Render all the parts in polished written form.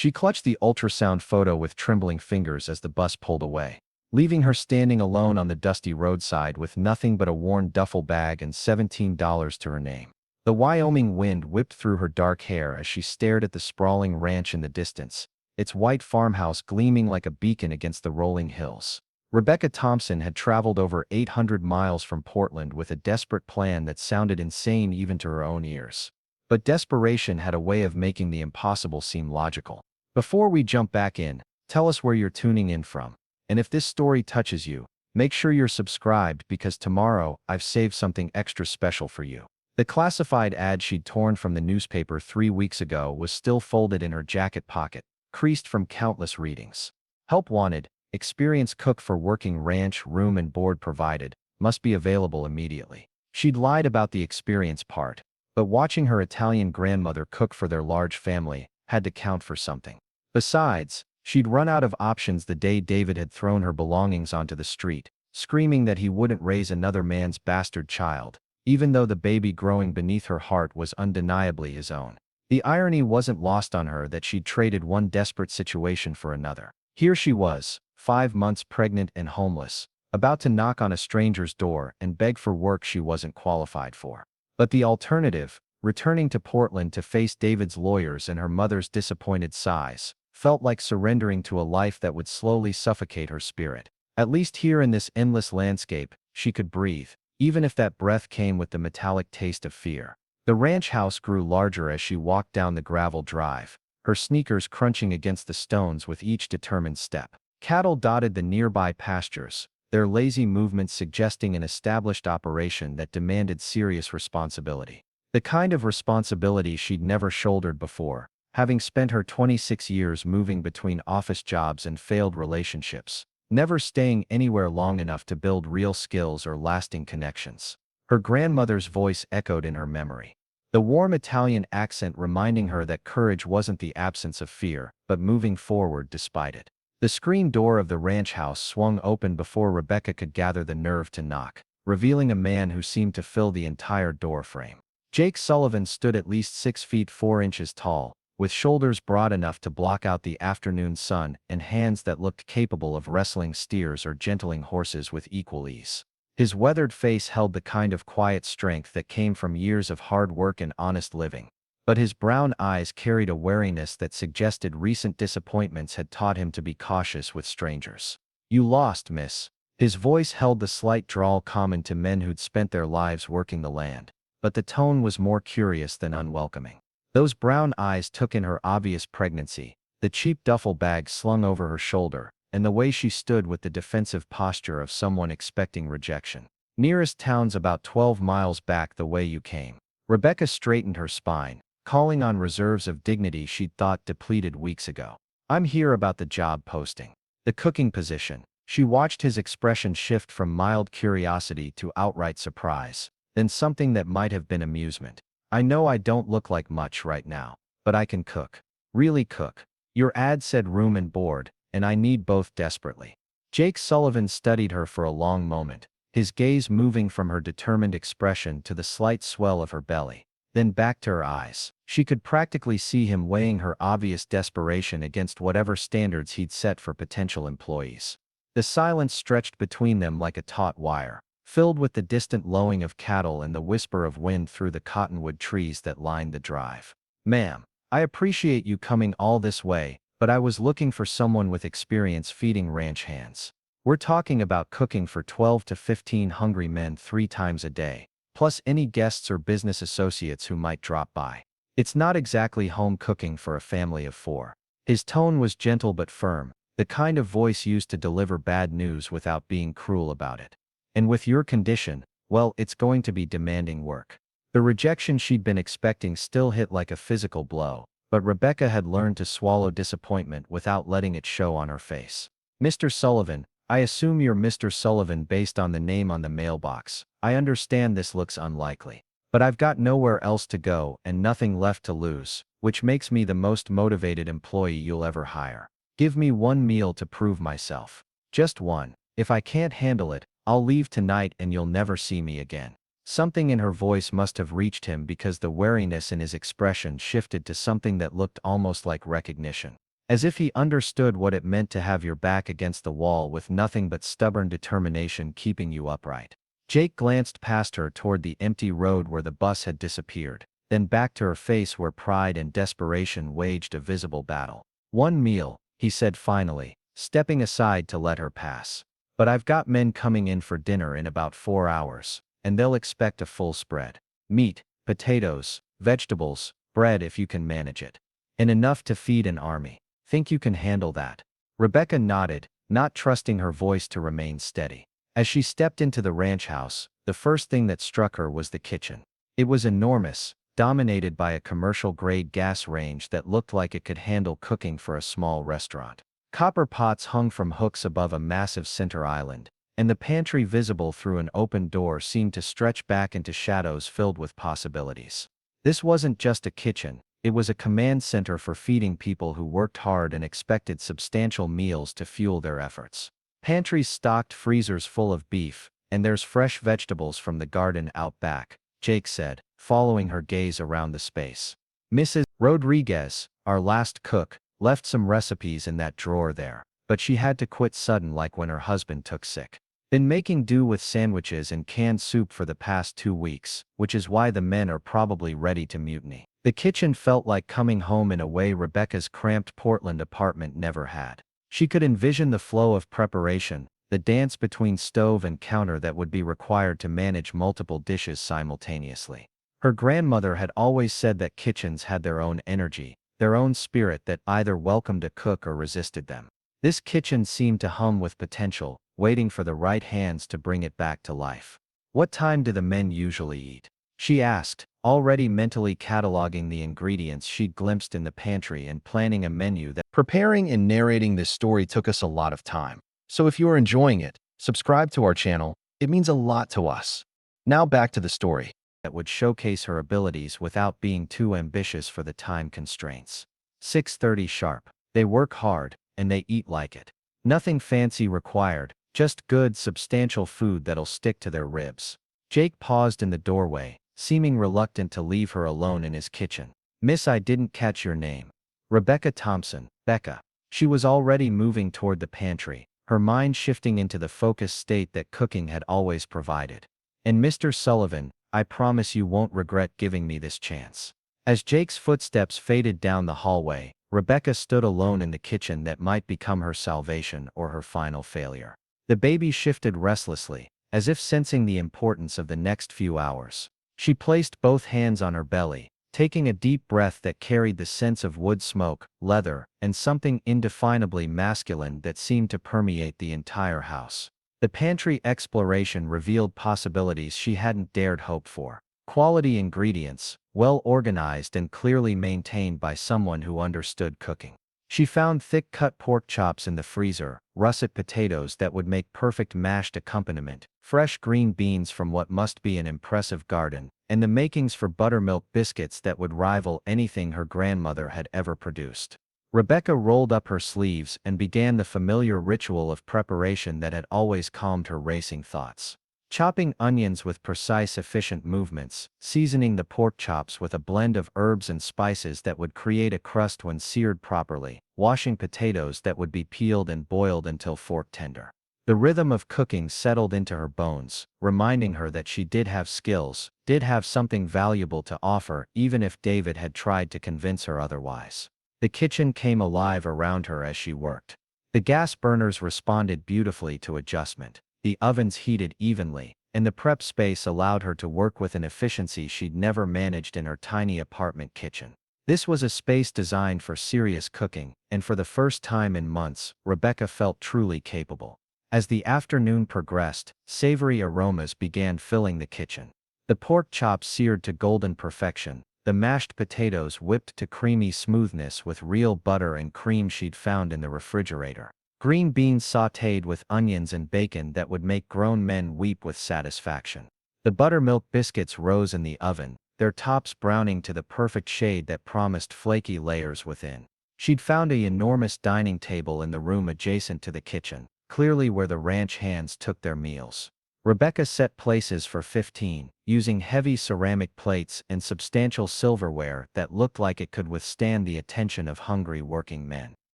She clutched the ultrasound photo with trembling fingers as the bus pulled away, leaving her standing alone on the dusty roadside with nothing but a worn duffel bag and $17 to her name. The Wyoming wind whipped through her dark hair as she stared at the sprawling ranch in the distance, its white farmhouse gleaming like a beacon against the rolling hills. Rebecca Thompson had traveled over 800 miles from Portland with a desperate plan that sounded insane even to her own ears. But desperation had a way of making the impossible seem logical. Before we jump back in, tell us where you're tuning in from. And if this story touches you, make sure you're subscribed because tomorrow I've saved something extra special for you. The classified ad she'd torn from the newspaper 3 weeks ago was still folded in her jacket pocket, creased from countless readings. Help wanted, experienced cook for working ranch, room and board provided, must be available immediately. She'd lied about the experience part, but watching her Italian grandmother cook for their large family had to count for something. Besides, she'd run out of options the day David had thrown her belongings onto the street, screaming that he wouldn't raise another man's bastard child, even though the baby growing beneath her heart was undeniably his own. The irony wasn't lost on her that she'd traded one desperate situation for another. Here she was, 5 months pregnant and homeless, about to knock on a stranger's door and beg for work she wasn't qualified for. But the alternative, returning to Portland to face David's lawyers and her mother's disappointed sighs, felt like surrendering to a life that would slowly suffocate her spirit. At least here in this endless landscape, she could breathe, even if that breath came with the metallic taste of fear. The ranch house grew larger as she walked down the gravel drive, her sneakers crunching against the stones with each determined step. Cattle dotted the nearby pastures, their lazy movements suggesting an established operation that demanded serious responsibility. The kind of responsibility she'd never shouldered before, having spent her 26 years moving between office jobs and failed relationships, never staying anywhere long enough to build real skills or lasting connections. Her grandmother's voice echoed in her memory, the warm Italian accent reminding her that courage wasn't the absence of fear, but moving forward despite it. The screen door of the ranch house swung open before Rebecca could gather the nerve to knock, revealing a man who seemed to fill the entire door frame. Jake Sullivan stood at least 6 feet 4 inches tall, with shoulders broad enough to block out the afternoon sun and hands that looked capable of wrestling steers or gentling horses with equal ease. His weathered face held the kind of quiet strength that came from years of hard work and honest living. But his brown eyes carried a wariness that suggested recent disappointments had taught him to be cautious with strangers. "You lost, miss." His voice held the slight drawl common to men who'd spent their lives working the land, but the tone was more curious than unwelcoming. Those brown eyes took in her obvious pregnancy, the cheap duffel bag slung over her shoulder, and the way she stood with the defensive posture of someone expecting rejection. "Nearest town's about 12 miles back the way you came." Rebecca straightened her spine, calling on reserves of dignity she'd thought depleted weeks ago. "I'm here about the job posting. The cooking position." She watched his expression shift from mild curiosity to outright surprise, then something that might have been amusement. "I know I don't look like much right now, but I can cook. Really cook. Your ad said room and board, and I need both desperately." Jake Sullivan studied her for a long moment, his gaze moving from her determined expression to the slight swell of her belly, then back to her eyes. She could practically see him weighing her obvious desperation against whatever standards he'd set for potential employees. The silence stretched between them like a taut wire, filled with the distant lowing of cattle and the whisper of wind through the cottonwood trees that lined the drive. "Ma'am, I appreciate you coming all this way, but I was looking for someone with experience feeding ranch hands. We're talking about cooking for 12 to 15 hungry men 3 times a day, plus any guests or business associates who might drop by. It's not exactly home cooking for a family of 4. His tone was gentle but firm, the kind of voice used to deliver bad news without being cruel about it. "And with your condition, well, it's going to be demanding work." The rejection she'd been expecting still hit like a physical blow, but Rebecca had learned to swallow disappointment without letting it show on her face. "Mr. Sullivan, I assume you're Mr. Sullivan based on the name on the mailbox. I understand this looks unlikely, but I've got nowhere else to go and nothing left to lose, which makes me the most motivated employee you'll ever hire. Give me one meal to prove myself. Just one. If I can't handle it, I'll leave tonight and you'll never see me again." Something in her voice must have reached him because the wariness in his expression shifted to something that looked almost like recognition. as if he understood what it meant to have your back against the wall with nothing but stubborn determination keeping you upright. Jake glanced past her toward the empty road where the bus had disappeared, then back to her face where pride and desperation waged a visible battle. "One meal," he said finally, stepping aside to let her pass. "But I've got men coming in for dinner in about 4 hours, and they'll expect a full spread. Meat, potatoes, vegetables, bread if you can manage it. And enough to feed an army. Think you can handle that?" Rebecca nodded, not trusting her voice to remain steady. As she stepped into the ranch house, the first thing that struck her was the kitchen. It was enormous, dominated by a commercial-grade gas range that looked like it could handle cooking for a small restaurant. Copper pots hung from hooks above a massive center island, and the pantry visible through an open door seemed to stretch back into shadows filled with possibilities. This wasn't just a kitchen, it was a command center for feeding people who worked hard and expected substantial meals to fuel their efforts. Pantries stocked freezers full of beef, and there's fresh vegetables from the garden out back, Jake said, following her gaze around the space. "Mrs. Rodriguez, our last cook, left some recipes in that drawer there, but she had to quit sudden like when her husband took sick. Been making do with sandwiches and canned soup for the past 2 weeks, which is why the men are probably ready to mutiny." The kitchen felt like coming home in a way Rebecca's cramped Portland apartment never had. She could envision the flow of preparation, the dance between stove and counter that would be required to manage multiple dishes simultaneously. Her grandmother had always said that kitchens had their own energy, their own spirit that either welcomed a cook or resisted them. This kitchen seemed to hum with potential, waiting for the right hands to bring it back to life. "What time do the men usually eat?" she asked, already mentally cataloging the ingredients she'd glimpsed in the pantry and planning a menu that— Preparing and narrating this story took us a lot of time. So if you are enjoying it, subscribe to our channel. It means a lot to us. Now back to the story. That would showcase her abilities without being too ambitious for the time constraints. 6:30 sharp. They work hard, and they eat like it. Nothing fancy required, just good, substantial food that'll stick to their ribs. Jake paused in the doorway, seeming reluctant to leave her alone in his kitchen. "Miss, I didn't catch your name." "Rebecca Thompson, Becca." She was already moving toward the pantry, her mind shifting into the focused state that cooking had always provided. "And Mr. Sullivan, I promise you won't regret giving me this chance." As Jake's footsteps faded down the hallway, Rebecca stood alone in the kitchen that might become her salvation or her final failure. The baby shifted restlessly, as if sensing the importance of the next few hours. She placed both hands on her belly, taking a deep breath that carried the sense of wood smoke, leather, and something indefinably masculine that seemed to permeate the entire house. The pantry exploration revealed possibilities she hadn't dared hope for. Quality ingredients, well organized and clearly maintained by someone who understood cooking. She found thick-cut pork chops in the freezer, russet potatoes that would make perfect mashed accompaniment, fresh green beans from what must be an impressive garden, and the makings for buttermilk biscuits that would rival anything her grandmother had ever produced. Rebecca rolled up her sleeves and began the familiar ritual of preparation that had always calmed her racing thoughts. Chopping onions with precise, efficient movements, seasoning the pork chops with a blend of herbs and spices that would create a crust when seared properly, washing potatoes that would be peeled and boiled until fork tender. The rhythm of cooking settled into her bones, reminding her that she did have skills, did have something valuable to offer, even if David had tried to convince her otherwise. The kitchen came alive around her as she worked. The gas burners responded beautifully to adjustment. The ovens heated evenly, and the prep space allowed her to work with an efficiency she'd never managed in her tiny apartment kitchen. This was a space designed for serious cooking, and for the first time in months, Rebecca felt truly capable. As the afternoon progressed, savory aromas began filling the kitchen. The pork chops seared to golden perfection, the mashed potatoes whipped to creamy smoothness with real butter and cream she'd found in the refrigerator. Green beans sautéed with onions and bacon that would make grown men weep with satisfaction. The buttermilk biscuits rose in the oven, their tops browning to the perfect shade that promised flaky layers within. She'd found an enormous dining table in the room adjacent to the kitchen, clearly where the ranch hands took their meals. Rebecca set places for 15, using heavy ceramic plates and substantial silverware that looked like it could withstand the attention of hungry working men.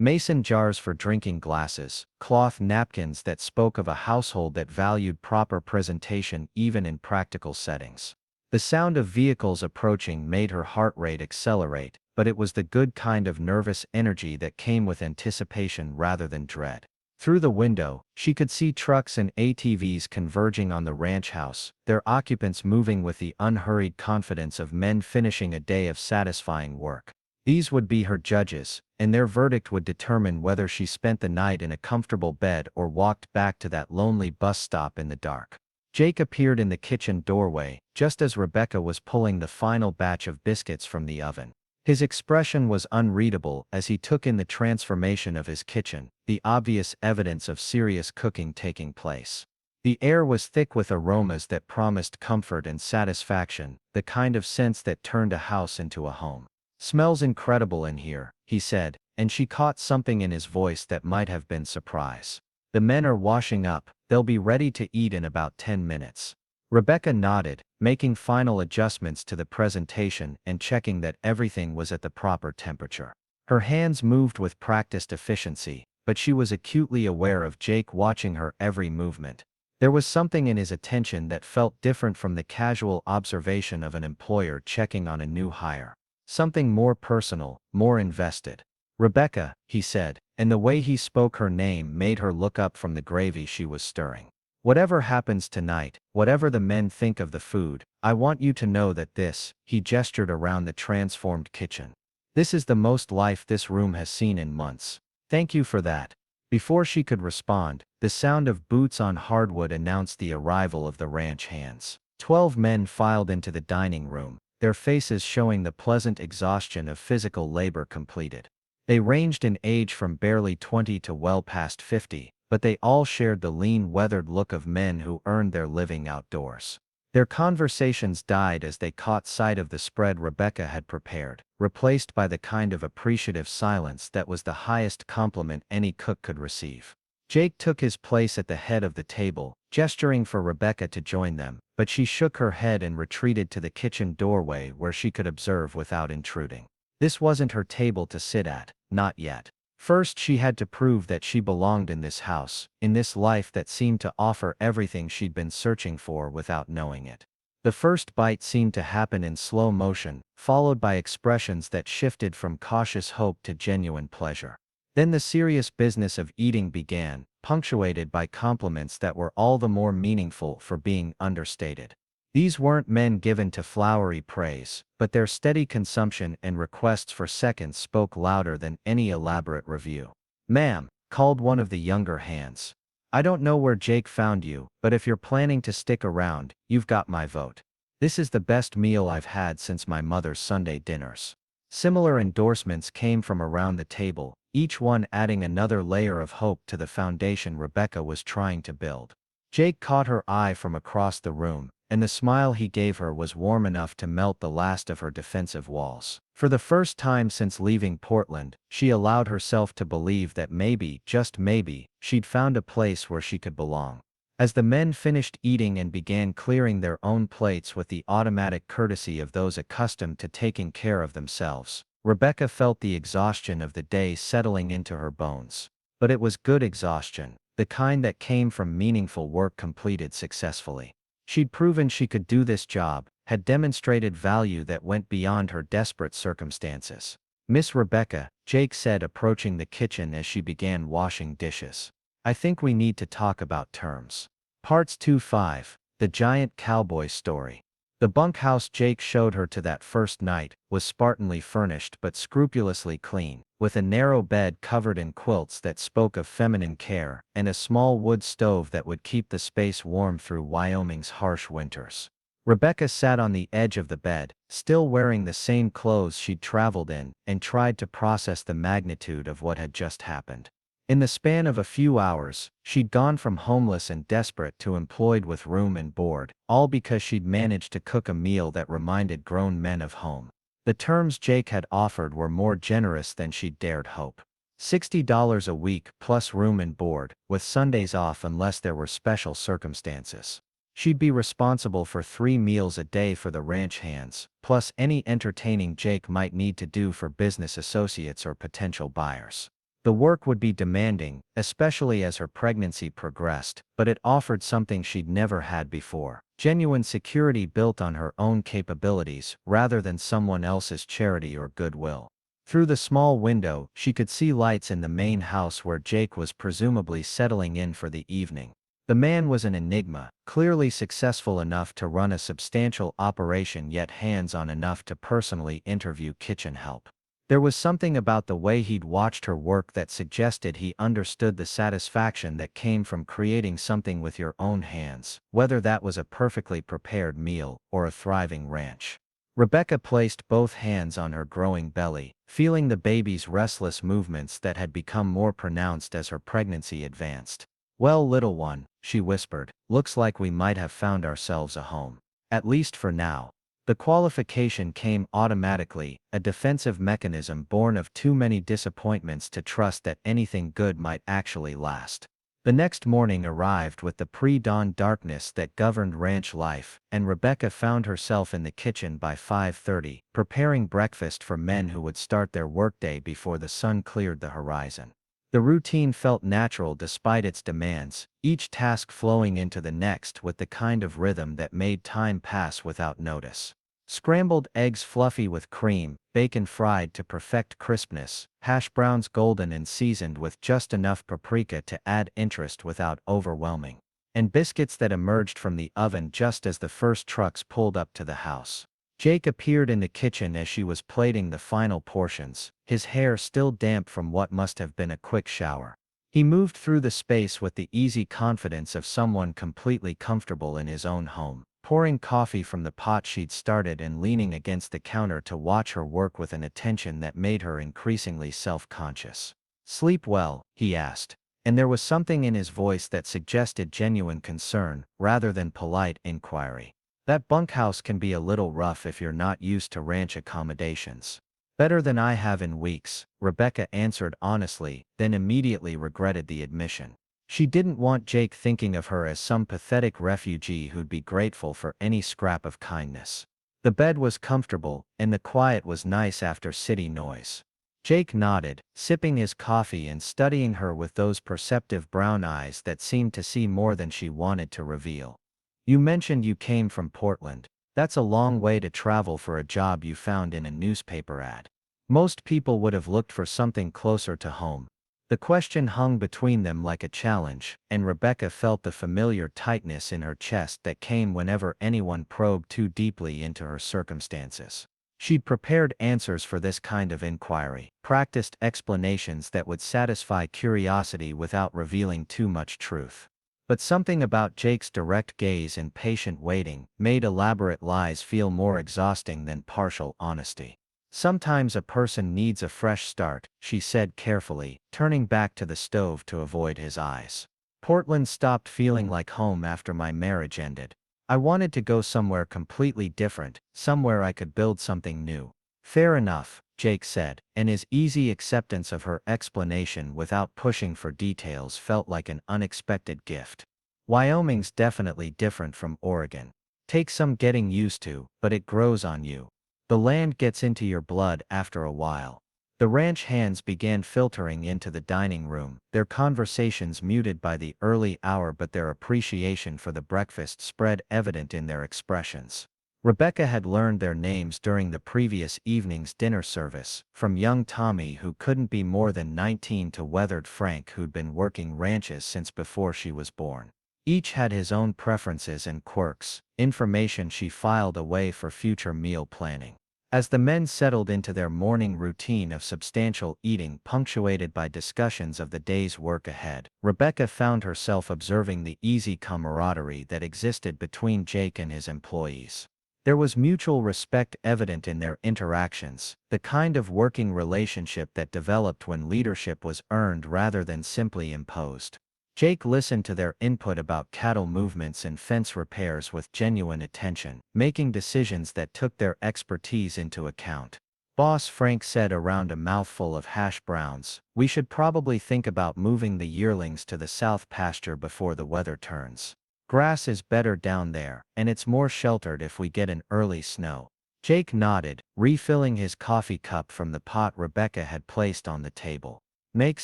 mason jars for drinking glasses, cloth napkins that spoke of a household that valued proper presentation even in practical settings. The sound of vehicles approaching made her heart rate accelerate, but it was the good kind of nervous energy that came with anticipation rather than dread. Through the window, she could see trucks and ATVs converging on the ranch house, their occupants moving with the unhurried confidence of men finishing a day of satisfying work. These would be her judges, and their verdict would determine whether she spent the night in a comfortable bed or walked back to that lonely bus stop in the dark. Jake appeared in the kitchen doorway, just as Rebecca was pulling the final batch of biscuits from the oven. His expression was unreadable as he took in the transformation of his kitchen, the obvious evidence of serious cooking taking place. The air was thick with aromas that promised comfort and satisfaction, the kind of scents that turned a house into a home. "Smells incredible in here," he said, and she caught something in his voice that might have been surprise. "The men are washing up, they'll be ready to eat in about 10 minutes. Rebecca nodded, making final adjustments to the presentation and checking that everything was at the proper temperature. Her hands moved with practiced efficiency, but she was acutely aware of Jake watching her every movement. There was something in his attention that felt different from the casual observation of an employer checking on a new hire. Something more personal, more invested. "Rebecca," he said, and the way he spoke her name made her look up from the gravy she was stirring. "Whatever happens tonight, whatever the men think of the food, I want you to know that this," he gestured around the transformed kitchen. "This is the most life this room has seen in months. Thank you for that." Before she could respond, the sound of boots on hardwood announced the arrival of the ranch hands. 12 men filed into the dining room, their faces showing the pleasant exhaustion of physical labor completed. They ranged in age from barely 20 to well past 50, but they all shared the lean, weathered look of men who earned their living outdoors. Their conversations died as they caught sight of the spread Rebecca had prepared, replaced by the kind of appreciative silence that was the highest compliment any cook could receive. Jake took his place at the head of the table, gesturing for Rebecca to join them, but she shook her head and retreated to the kitchen doorway where she could observe without intruding. This wasn't her table to sit at, not yet. First, she had to prove that she belonged in this house, in this life that seemed to offer everything she'd been searching for without knowing it. The first bite seemed to happen in slow motion, followed by expressions that shifted from cautious hope to genuine pleasure. Then the serious business of eating began, punctuated by compliments that were all the more meaningful for being understated. These weren't men given to flowery praise, but their steady consumption and requests for seconds spoke louder than any elaborate review. "Ma'am," called one of the younger hands. "I don't know where Jake found you, but if you're planning to stick around, you've got my vote. This is the best meal I've had since my mother's Sunday dinners." Similar endorsements came from around the table, each one adding another layer of hope to the foundation Rebecca was trying to build. Jake caught her eye from across the room, and the smile he gave her was warm enough to melt the last of her defensive walls. For the first time since leaving Portland, she allowed herself to believe that maybe, just maybe, she'd found a place where she could belong. As the men finished eating and began clearing their own plates with the automatic courtesy of those accustomed to taking care of themselves, Rebecca felt the exhaustion of the day settling into her bones. But it was good exhaustion, the kind that came from meaningful work completed successfully. She'd proven she could do this job, had demonstrated value that went beyond her desperate circumstances. "Miss Rebecca," Jake said, approaching the kitchen as she began washing dishes. "I think we need to talk about terms." Parts 2-5, The Giant Cowboy Story. The bunkhouse Jake showed her to that first night was spartanly furnished but scrupulously clean, with a narrow bed covered in quilts that spoke of feminine care, and a small wood stove that would keep the space warm through Wyoming's harsh winters. Rebecca sat on the edge of the bed, still wearing the same clothes she'd traveled in, and tried to process the magnitude of what had just happened. In the span of a few hours, she'd gone from homeless and desperate to employed with room and board, all because she'd managed to cook a meal that reminded grown men of home. The terms Jake had offered were more generous than she'd dared hope. $60 a week plus room and board, with Sundays off unless there were special circumstances. She'd be responsible for 3 meals a day for the ranch hands, plus any entertaining Jake might need to do for business associates or potential buyers. The work would be demanding, especially as her pregnancy progressed, but it offered something she'd never had before. Genuine security built on her own capabilities, rather than someone else's charity or goodwill. Through the small window, she could see lights in the main house where Jake was presumably settling in for the evening. The man was an enigma, clearly successful enough to run a substantial operation yet hands-on enough to personally interview kitchen help. There was something about the way he'd watched her work that suggested he understood the satisfaction that came from creating something with your own hands, whether that was a perfectly prepared meal or a thriving ranch. Rebecca placed both hands on her growing belly, feeling the baby's restless movements that had become more pronounced as her pregnancy advanced. "Well, little one," she whispered, "looks like we might have found ourselves a home. At least for now." The qualification came automatically, a defensive mechanism born of too many disappointments to trust that anything good might actually last. The next morning arrived with the pre-dawn darkness that governed ranch life, and Rebecca found herself in the kitchen by 5:30, preparing breakfast for men who would start their workday before the sun cleared the horizon. The routine felt natural despite its demands, each task flowing into the next with the kind of rhythm that made time pass without notice. Scrambled eggs fluffy with cream, bacon fried to perfect crispness, hash browns golden and seasoned with just enough paprika to add interest without overwhelming, and biscuits that emerged from the oven just as the first trucks pulled up to the house. Jake appeared in the kitchen as she was plating the final portions, his hair still damp from what must have been a quick shower. He moved through the space with the easy confidence of someone completely comfortable in his own home, pouring coffee from the pot she'd started and leaning against the counter to watch her work with an attention that made her increasingly self-conscious. "Sleep well?" he asked, and there was something in his voice that suggested genuine concern, rather than polite inquiry. "That bunkhouse can be a little rough if you're not used to ranch accommodations." "Better than I have in weeks," Rebecca answered honestly, then immediately regretted the admission. She didn't want Jake thinking of her as some pathetic refugee who'd be grateful for any scrap of kindness. The bed was comfortable, and the quiet was nice after city noise. Jake nodded, sipping his coffee and studying her with those perceptive brown eyes that seemed to see more than she wanted to reveal. "You mentioned you came from Portland. That's a long way to travel for a job you found in a newspaper ad. Most people would have looked for something closer to home." The question hung between them like a challenge, and Rebecca felt the familiar tightness in her chest that came whenever anyone probed too deeply into her circumstances. She'd prepared answers for this kind of inquiry, practiced explanations that would satisfy curiosity without revealing too much truth. But something about Jake's direct gaze and patient waiting made elaborate lies feel more exhausting than partial honesty. "Sometimes a person needs a fresh start," she said carefully, turning back to the stove to avoid his eyes. "Portland stopped feeling like home after my marriage ended. I wanted to go somewhere completely different, somewhere I could build something new." "Fair enough," Jake said, and his easy acceptance of her explanation without pushing for details felt like an unexpected gift. "Wyoming's definitely different from Oregon. Takes some getting used to, but it grows on you. The land gets into your blood after a while." The ranch hands began filtering into the dining room, their conversations muted by the early hour but their appreciation for the breakfast spread evident in their expressions. Rebecca had learned their names during the previous evening's dinner service, from young Tommy who couldn't be more than 19 to weathered Frank who'd been working ranches since before she was born. Each had his own preferences and quirks, information she filed away for future meal planning. As the men settled into their morning routine of substantial eating punctuated by discussions of the day's work ahead, Rebecca found herself observing the easy camaraderie that existed between Jake and his employees. There was mutual respect evident in their interactions, the kind of working relationship that developed when leadership was earned rather than simply imposed. Jake listened to their input about cattle movements and fence repairs with genuine attention, making decisions that took their expertise into account. "Boss," Frank said around a mouthful of hash browns, "we should probably think about moving the yearlings to the south pasture before the weather turns. Grass is better down there, and it's more sheltered if we get an early snow." Jake nodded, refilling his coffee cup from the pot Rebecca had placed on the table. Makes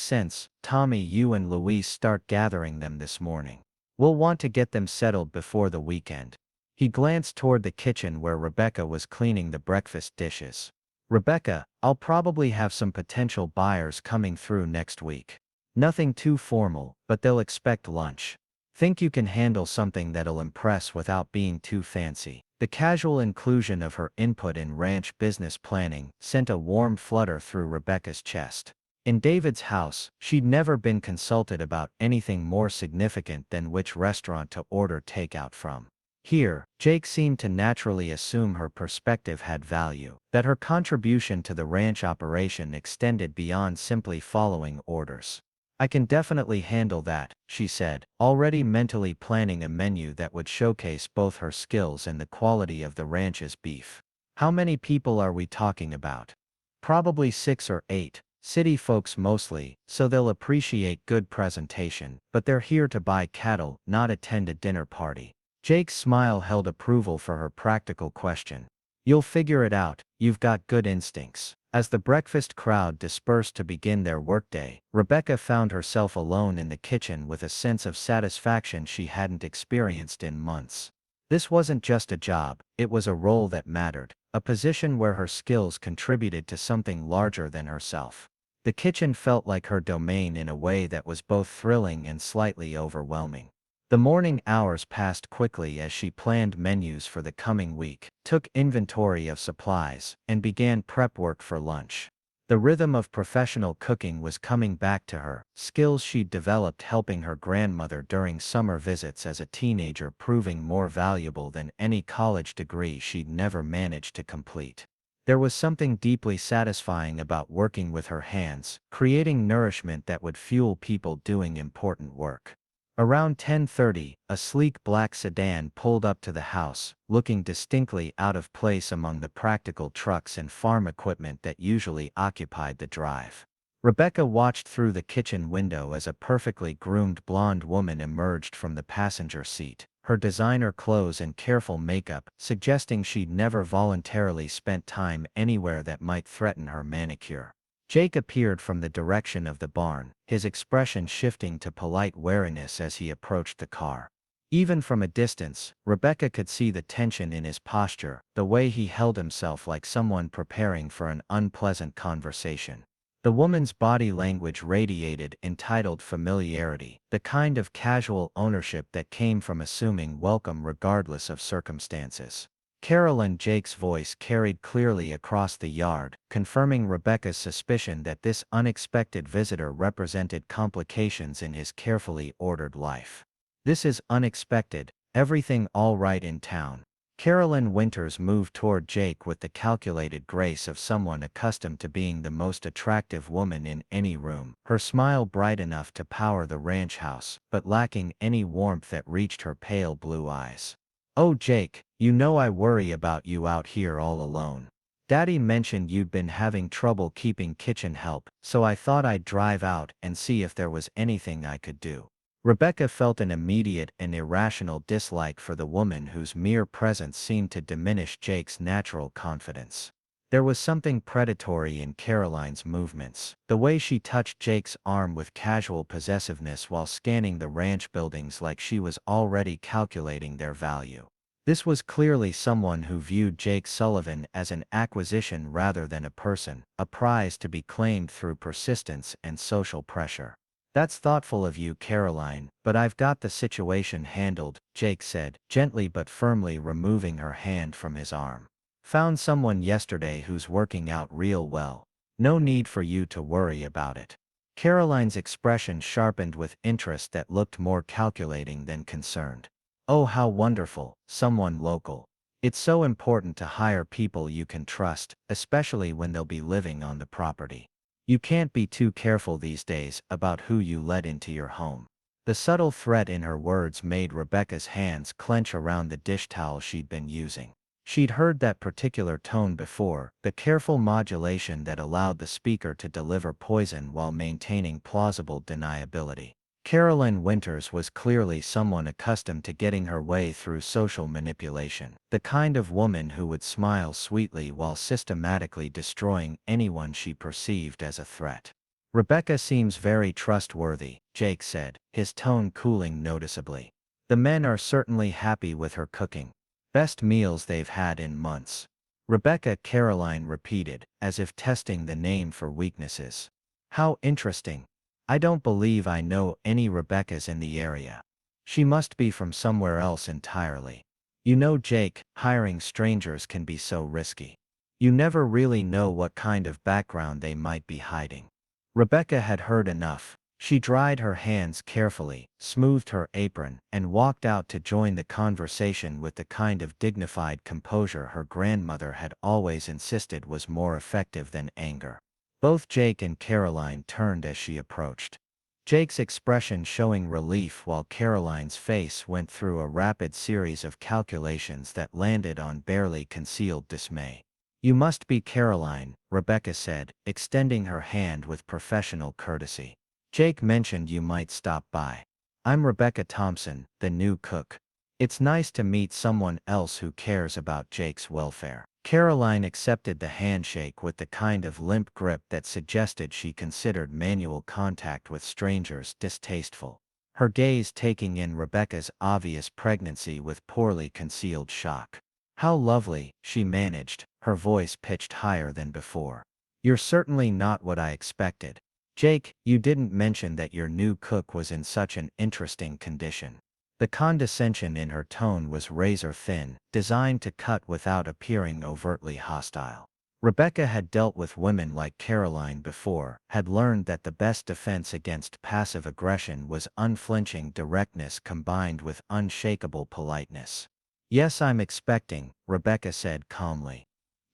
sense, Tommy. You and Louise start gathering them this morning. We'll want to get them settled before the weekend. He glanced toward the kitchen where Rebecca was cleaning the breakfast dishes. Rebecca, I'll probably have some potential buyers coming through next week. Nothing too formal, but they'll expect lunch. Think you can handle something that'll impress without being too fancy? The casual inclusion of her input in ranch business planning sent a warm flutter through Rebecca's chest. In David's house, she'd never been consulted about anything more significant than which restaurant to order takeout from. Here, Jake seemed to naturally assume her perspective had value, that her contribution to the ranch operation extended beyond simply following orders. I can definitely handle that, she said, already mentally planning a menu that would showcase both her skills and the quality of the ranch's beef. How many people are we talking about? Probably 6 or 8. City folks mostly, so they'll appreciate good presentation, but they're here to buy cattle, not attend a dinner party. Jake's smile held approval for her practical question. You'll figure it out, you've got good instincts. As the breakfast crowd dispersed to begin their workday, Rebecca found herself alone in the kitchen with a sense of satisfaction she hadn't experienced in months. This wasn't just a job, it was a role that mattered, a position where her skills contributed to something larger than herself. The kitchen felt like her domain in a way that was both thrilling and slightly overwhelming. The morning hours passed quickly as she planned menus for the coming week, took inventory of supplies, and began prep work for lunch. The rhythm of professional cooking was coming back to her, skills she'd developed helping her grandmother during summer visits as a teenager proving more valuable than any college degree she'd never managed to complete. There was something deeply satisfying about working with her hands, creating nourishment that would fuel people doing important work. Around 10:30, a sleek black sedan pulled up to the house, looking distinctly out of place among the practical trucks and farm equipment that usually occupied the drive. Rebecca watched through the kitchen window as a perfectly groomed blonde woman emerged from the passenger seat, her designer clothes and careful makeup suggesting she'd never voluntarily spent time anywhere that might threaten her manicure. Jake appeared from the direction of the barn, his expression shifting to polite wariness as he approached the car. Even from a distance, Rebecca could see the tension in his posture, the way he held himself like someone preparing for an unpleasant conversation. The woman's body language radiated entitled familiarity, the kind of casual ownership that came from assuming welcome regardless of circumstances. Carolyn, Jake's voice carried clearly across the yard, confirming Rebecca's suspicion that this unexpected visitor represented complications in his carefully ordered life. This is unexpected. Everything all right in town? Carolyn Winters moved toward Jake with the calculated grace of someone accustomed to being the most attractive woman in any room, her smile bright enough to power the ranch house, but lacking any warmth that reached her pale blue eyes. Oh Jake, you know I worry about you out here all alone. Daddy mentioned you'd been having trouble keeping kitchen help, so I thought I'd drive out and see if there was anything I could do. Rebecca felt an immediate and irrational dislike for the woman whose mere presence seemed to diminish Jake's natural confidence. There was something predatory in Caroline's movements, the way she touched Jake's arm with casual possessiveness while scanning the ranch buildings like she was already calculating their value. This was clearly someone who viewed Jake Sullivan as an acquisition rather than a person, a prize to be claimed through persistence and social pressure. That's thoughtful of you, Caroline, but I've got the situation handled, Jake said, gently but firmly removing her hand from his arm. Found someone yesterday who's working out real well. No need for you to worry about it. Caroline's expression sharpened with interest that looked more calculating than concerned. Oh, how wonderful, someone local. It's so important to hire people you can trust, especially when they'll be living on the property. You can't be too careful these days about who you let into your home. The subtle threat in her words made Rebecca's hands clench around the dish towel she'd been using. She'd heard that particular tone before, the careful modulation that allowed the speaker to deliver poison while maintaining plausible deniability. Carolyn Winters was clearly someone accustomed to getting her way through social manipulation, the kind of woman who would smile sweetly while systematically destroying anyone she perceived as a threat. Rebecca seems very trustworthy, Jake said, his tone cooling noticeably. The men are certainly happy with her cooking. Best meals they've had in months. Rebecca, Caroline repeated, as if testing the name for weaknesses. How interesting. I don't believe I know any Rebeccas in the area. She must be from somewhere else entirely. You know, Jake, hiring strangers can be so risky. You never really know what kind of background they might be hiding. Rebecca had heard enough. She dried her hands carefully, smoothed her apron, and walked out to join the conversation with the kind of dignified composure her grandmother had always insisted was more effective than anger. Both Jake and Caroline turned as she approached. Jake's expression showing relief while Caroline's face went through a rapid series of calculations that landed on barely concealed dismay. You must be Caroline, Rebecca said, extending her hand with professional courtesy. Jake mentioned you might stop by. I'm Rebecca Thompson, the new cook. It's nice to meet someone else who cares about Jake's welfare. Caroline accepted the handshake with the kind of limp grip that suggested she considered manual contact with strangers distasteful, her gaze taking in Rebecca's obvious pregnancy with poorly concealed shock. How lovely, she managed, her voice pitched higher than before. You're certainly not what I expected. Jake, you didn't mention that your new cook was in such an interesting condition. The condescension in her tone was razor thin, designed to cut without appearing overtly hostile. Rebecca had dealt with women like Caroline before, had learned that the best defense against passive aggression was unflinching directness combined with unshakable politeness. Yes, I'm expecting, Rebecca said calmly.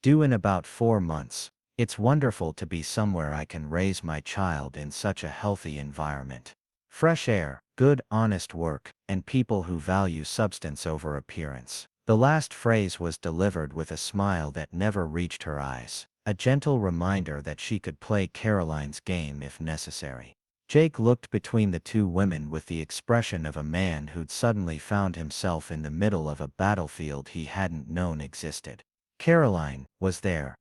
Due in about 4 months. It's wonderful to be somewhere I can raise my child in such a healthy environment. Fresh air, good honest work, and people who value substance over appearance. The last phrase was delivered with a smile that never reached her eyes, a gentle reminder that she could play Caroline's game if necessary. Jake looked between the two women with the expression of a man who'd suddenly found himself in the middle of a battlefield he hadn't known existed. Caroline, was there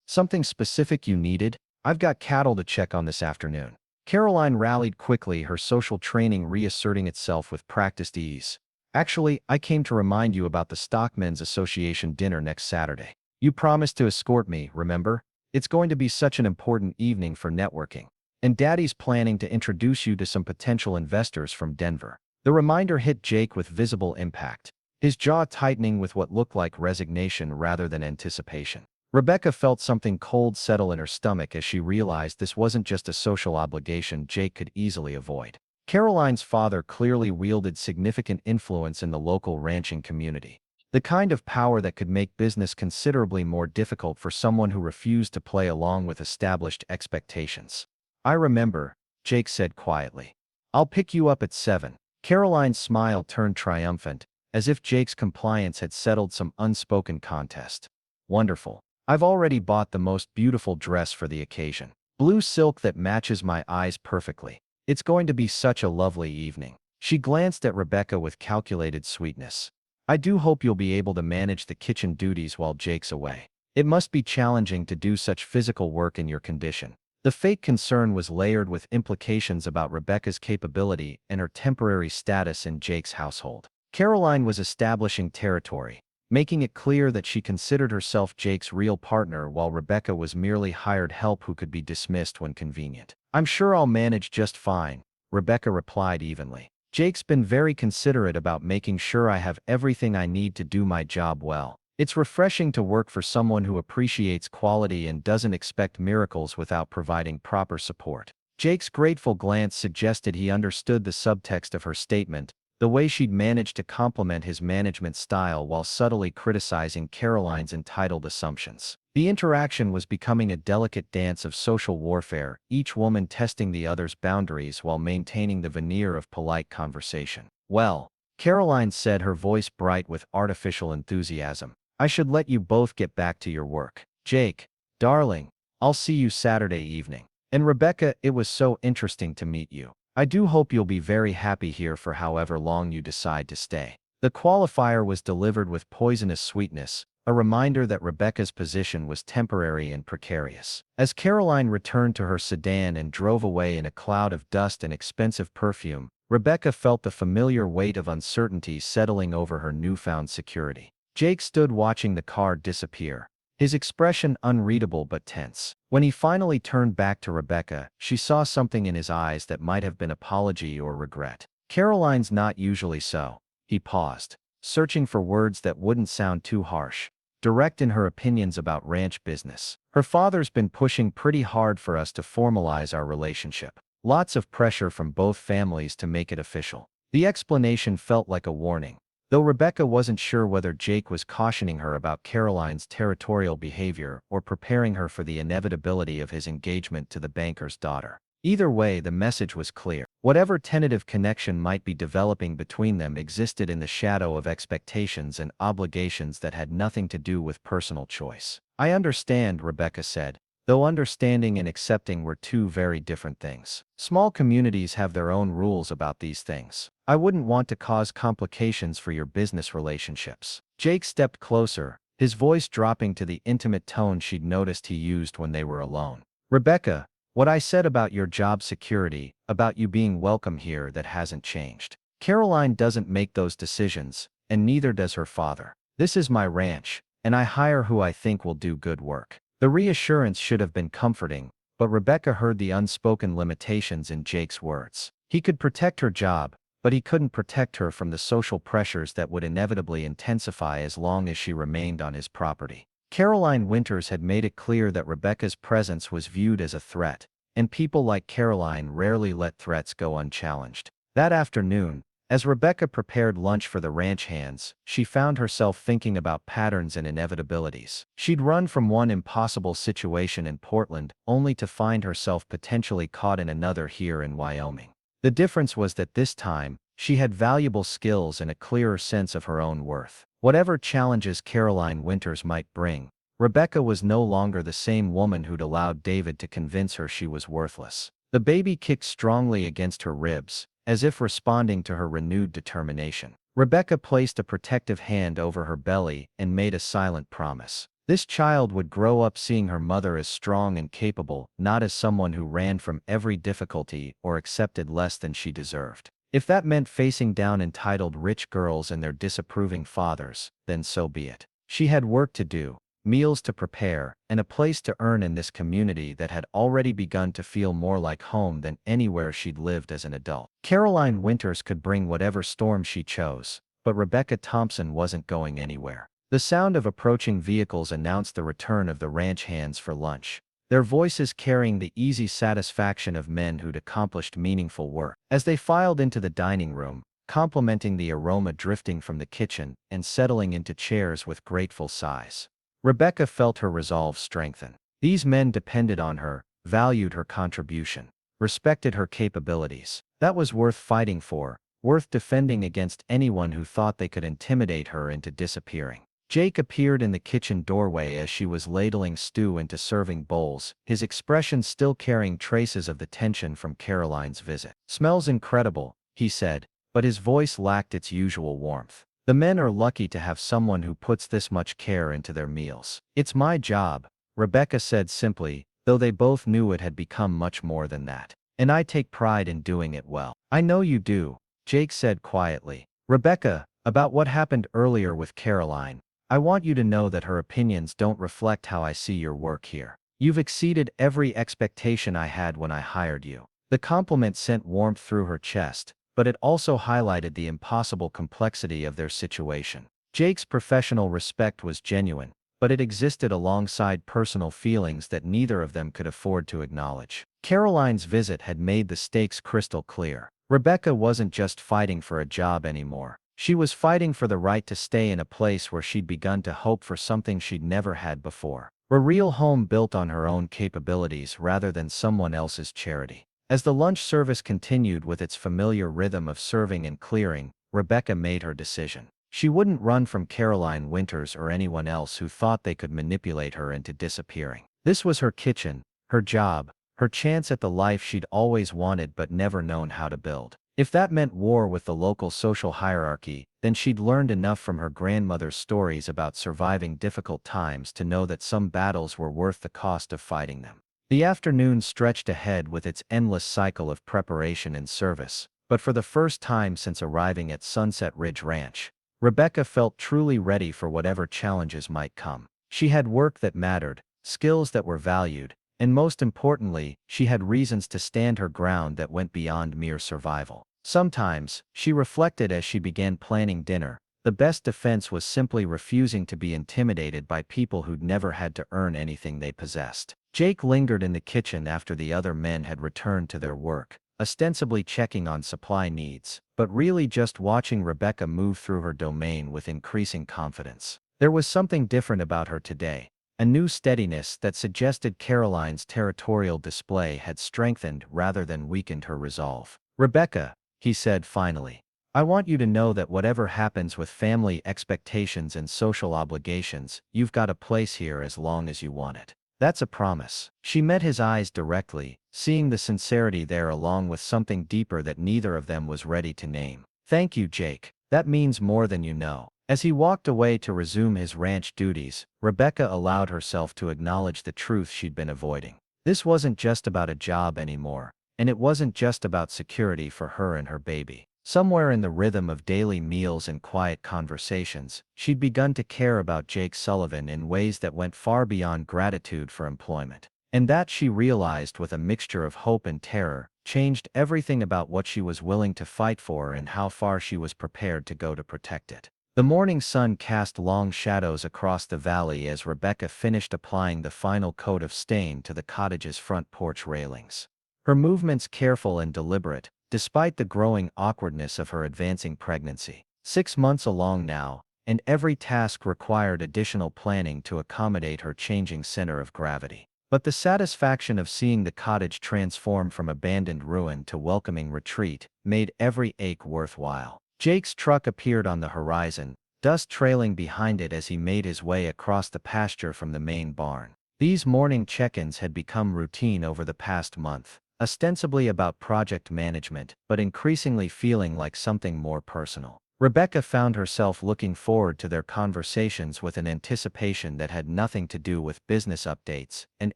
something specific you needed? I've got cattle to check on this afternoon. Caroline rallied quickly, her social training reasserting itself with practiced ease. Actually, I came to remind you about the Stockmen's Association dinner next Saturday. You promised to escort me, remember? It's going to be such an important evening for networking. And Daddy's planning to introduce you to some potential investors from Denver. The reminder hit Jake with visible impact, his jaw tightening with what looked like resignation rather than anticipation. Rebecca felt something cold settle in her stomach as she realized this wasn't just a social obligation Jake could easily avoid. Caroline's father clearly wielded significant influence in the local ranching community, the kind of power that could make business considerably more difficult for someone who refused to play along with established expectations. I remember, Jake said quietly. I'll pick you up at 7. Caroline's smile turned triumphant, as if Jake's compliance had settled some unspoken contest. Wonderful. I've already bought the most beautiful dress for the occasion. Blue silk that matches my eyes perfectly. It's going to be such a lovely evening. She glanced at Rebecca with calculated sweetness. I do hope you'll be able to manage the kitchen duties while Jake's away. It must be challenging to do such physical work in your condition. The fake concern was layered with implications about Rebecca's capability and her temporary status in Jake's household. Caroline was establishing territory, making it clear that she considered herself Jake's real partner while Rebecca was merely hired help who could be dismissed when convenient. I'm sure I'll manage just fine, Rebecca replied evenly. Jake's been very considerate about making sure I have everything I need to do my job well. It's refreshing to work for someone who appreciates quality and doesn't expect miracles without providing proper support. Jake's grateful glance suggested he understood the subtext of her statement, the way she'd managed to complement his management style while subtly criticizing Caroline's entitled assumptions. The interaction was becoming a delicate dance of social warfare, each woman testing the other's boundaries while maintaining the veneer of polite conversation. Well, Caroline said, her voice bright with artificial enthusiasm, I should let you both get back to your work. Jake, darling, I'll see you Saturday evening. And Rebecca, it was so interesting to meet you. I do hope you'll be very happy here for however long you decide to stay. The qualifier was delivered with poisonous sweetness, a reminder that Rebecca's position was temporary and precarious. As Caroline returned to her sedan and drove away in a cloud of dust and expensive perfume, Rebecca felt the familiar weight of uncertainty settling over her newfound security. Jake stood watching the car disappear, his expression unreadable but tense. When he finally turned back to Rebecca, she saw something in his eyes that might have been apology or regret. "Caroline's not usually so." He paused, searching for words that wouldn't sound too harsh. "Direct in her opinions about ranch business. Her father's been pushing pretty hard for us to formalize our relationship. Lots of pressure from both families to make it official." The explanation felt like a warning, though Rebecca wasn't sure whether Jake was cautioning her about Caroline's territorial behavior or preparing her for the inevitability of his engagement to the banker's daughter. Either way, the message was clear. Whatever tentative connection might be developing between them existed in the shadow of expectations and obligations that had nothing to do with personal choice. "I understand," Rebecca said, though understanding and accepting were two very different things. "Small communities have their own rules about these things. I wouldn't want to cause complications for your business relationships." Jake stepped closer, his voice dropping to the intimate tone she'd noticed he used when they were alone. "Rebecca, what I said about your job security, about you being welcome here, that hasn't changed. Caroline doesn't make those decisions, and neither does her father. This is my ranch, and I hire who I think will do good work." The reassurance should have been comforting, but Rebecca heard the unspoken limitations in Jake's words. He could protect her job, but he couldn't protect her from the social pressures that would inevitably intensify as long as she remained on his property. Caroline Winters had made it clear that Rebecca's presence was viewed as a threat, and people like Caroline rarely let threats go unchallenged. That afternoon, as Rebecca prepared lunch for the ranch hands, she found herself thinking about patterns and inevitabilities. She'd run from one impossible situation in Portland, only to find herself potentially caught in another here in Wyoming. The difference was that this time, she had valuable skills and a clearer sense of her own worth. Whatever challenges Caroline Winters might bring, Rebecca was no longer the same woman who'd allowed David to convince her she was worthless. The baby kicked strongly against her ribs, as if responding to her renewed determination. Rebecca placed a protective hand over her belly and made a silent promise. This child would grow up seeing her mother as strong and capable, not as someone who ran from every difficulty or accepted less than she deserved. If that meant facing down entitled rich girls and their disapproving fathers, then so be it. She had work to do, meals to prepare, and a place to earn in this community that had already begun to feel more like home than anywhere she'd lived as an adult. Caroline Winters could bring whatever storm she chose, but Rebecca Thompson wasn't going anywhere. The sound of approaching vehicles announced the return of the ranch hands for lunch, their voices carrying the easy satisfaction of men who'd accomplished meaningful work. As they filed into the dining room, complimenting the aroma drifting from the kitchen and settling into chairs with grateful sighs, Rebecca felt her resolve strengthen. These men depended on her, valued her contribution, respected her capabilities. That was worth fighting for, worth defending against anyone who thought they could intimidate her into disappearing. Jake appeared in the kitchen doorway as she was ladling stew into serving bowls, his expression still carrying traces of the tension from Caroline's visit. "Smells incredible," he said, but his voice lacked its usual warmth. "The men are lucky to have someone who puts this much care into their meals." "It's my job," Rebecca said simply, though they both knew it had become much more than that. "And I take pride in doing it well." "I know you do," Jake said quietly. "Rebecca, about what happened earlier with Caroline, I want you to know that her opinions don't reflect how I see your work here. You've exceeded every expectation I had when I hired you." The compliment sent warmth through her chest, but it also highlighted the impossible complexity of their situation. Jake's professional respect was genuine, but it existed alongside personal feelings that neither of them could afford to acknowledge. Caroline's visit had made the stakes crystal clear. Rebecca wasn't just fighting for a job anymore. She was fighting for the right to stay in a place where she'd begun to hope for something she'd never had before. A real home built on her own capabilities rather than someone else's charity. As the lunch service continued with its familiar rhythm of serving and clearing, Rebecca made her decision. She wouldn't run from Caroline Winters or anyone else who thought they could manipulate her into disappearing. This was her kitchen, her job, her chance at the life she'd always wanted but never known how to build. If that meant war with the local social hierarchy, then she'd learned enough from her grandmother's stories about surviving difficult times to know that some battles were worth the cost of fighting them. The afternoon stretched ahead with its endless cycle of preparation and service, but for the first time since arriving at Sunset Ridge Ranch, Rebecca felt truly ready for whatever challenges might come. She had work that mattered, skills that were valued, and most importantly, she had reasons to stand her ground that went beyond mere survival. Sometimes, she reflected as she began planning dinner, the best defense was simply refusing to be intimidated by people who'd never had to earn anything they possessed. Jake lingered in the kitchen after the other men had returned to their work, ostensibly checking on supply needs, but really just watching Rebecca move through her domain with increasing confidence. There was something different about her today. A new steadiness that suggested Caroline's territorial display had strengthened rather than weakened her resolve. "Rebecca," he said finally, "I want you to know that whatever happens with family expectations and social obligations, you've got a place here as long as you want it. That's a promise." She met his eyes directly, seeing the sincerity there along with something deeper that neither of them was ready to name. "Thank you, Jake. That means more than you know." As he walked away to resume his ranch duties, Rebecca allowed herself to acknowledge the truth she'd been avoiding. This wasn't just about a job anymore, and it wasn't just about security for her and her baby. Somewhere in the rhythm of daily meals and quiet conversations, she'd begun to care about Jake Sullivan in ways that went far beyond gratitude for employment. And that, she realized with a mixture of hope and terror, changed everything about what she was willing to fight for and how far she was prepared to go to protect it. The morning sun cast long shadows across the valley as Rebecca finished applying the final coat of stain to the cottage's front porch railings. Her movements careful and deliberate, despite the growing awkwardness of her advancing pregnancy. 6 months along now, and every task required additional planning to accommodate her changing center of gravity. But the satisfaction of seeing the cottage transform from abandoned ruin to welcoming retreat made every ache worthwhile. Jake's truck appeared on the horizon, dust trailing behind it as he made his way across the pasture from the main barn. These morning check-ins had become routine over the past month, ostensibly about project management, but increasingly feeling like something more personal. Rebecca found herself looking forward to their conversations with an anticipation that had nothing to do with business updates and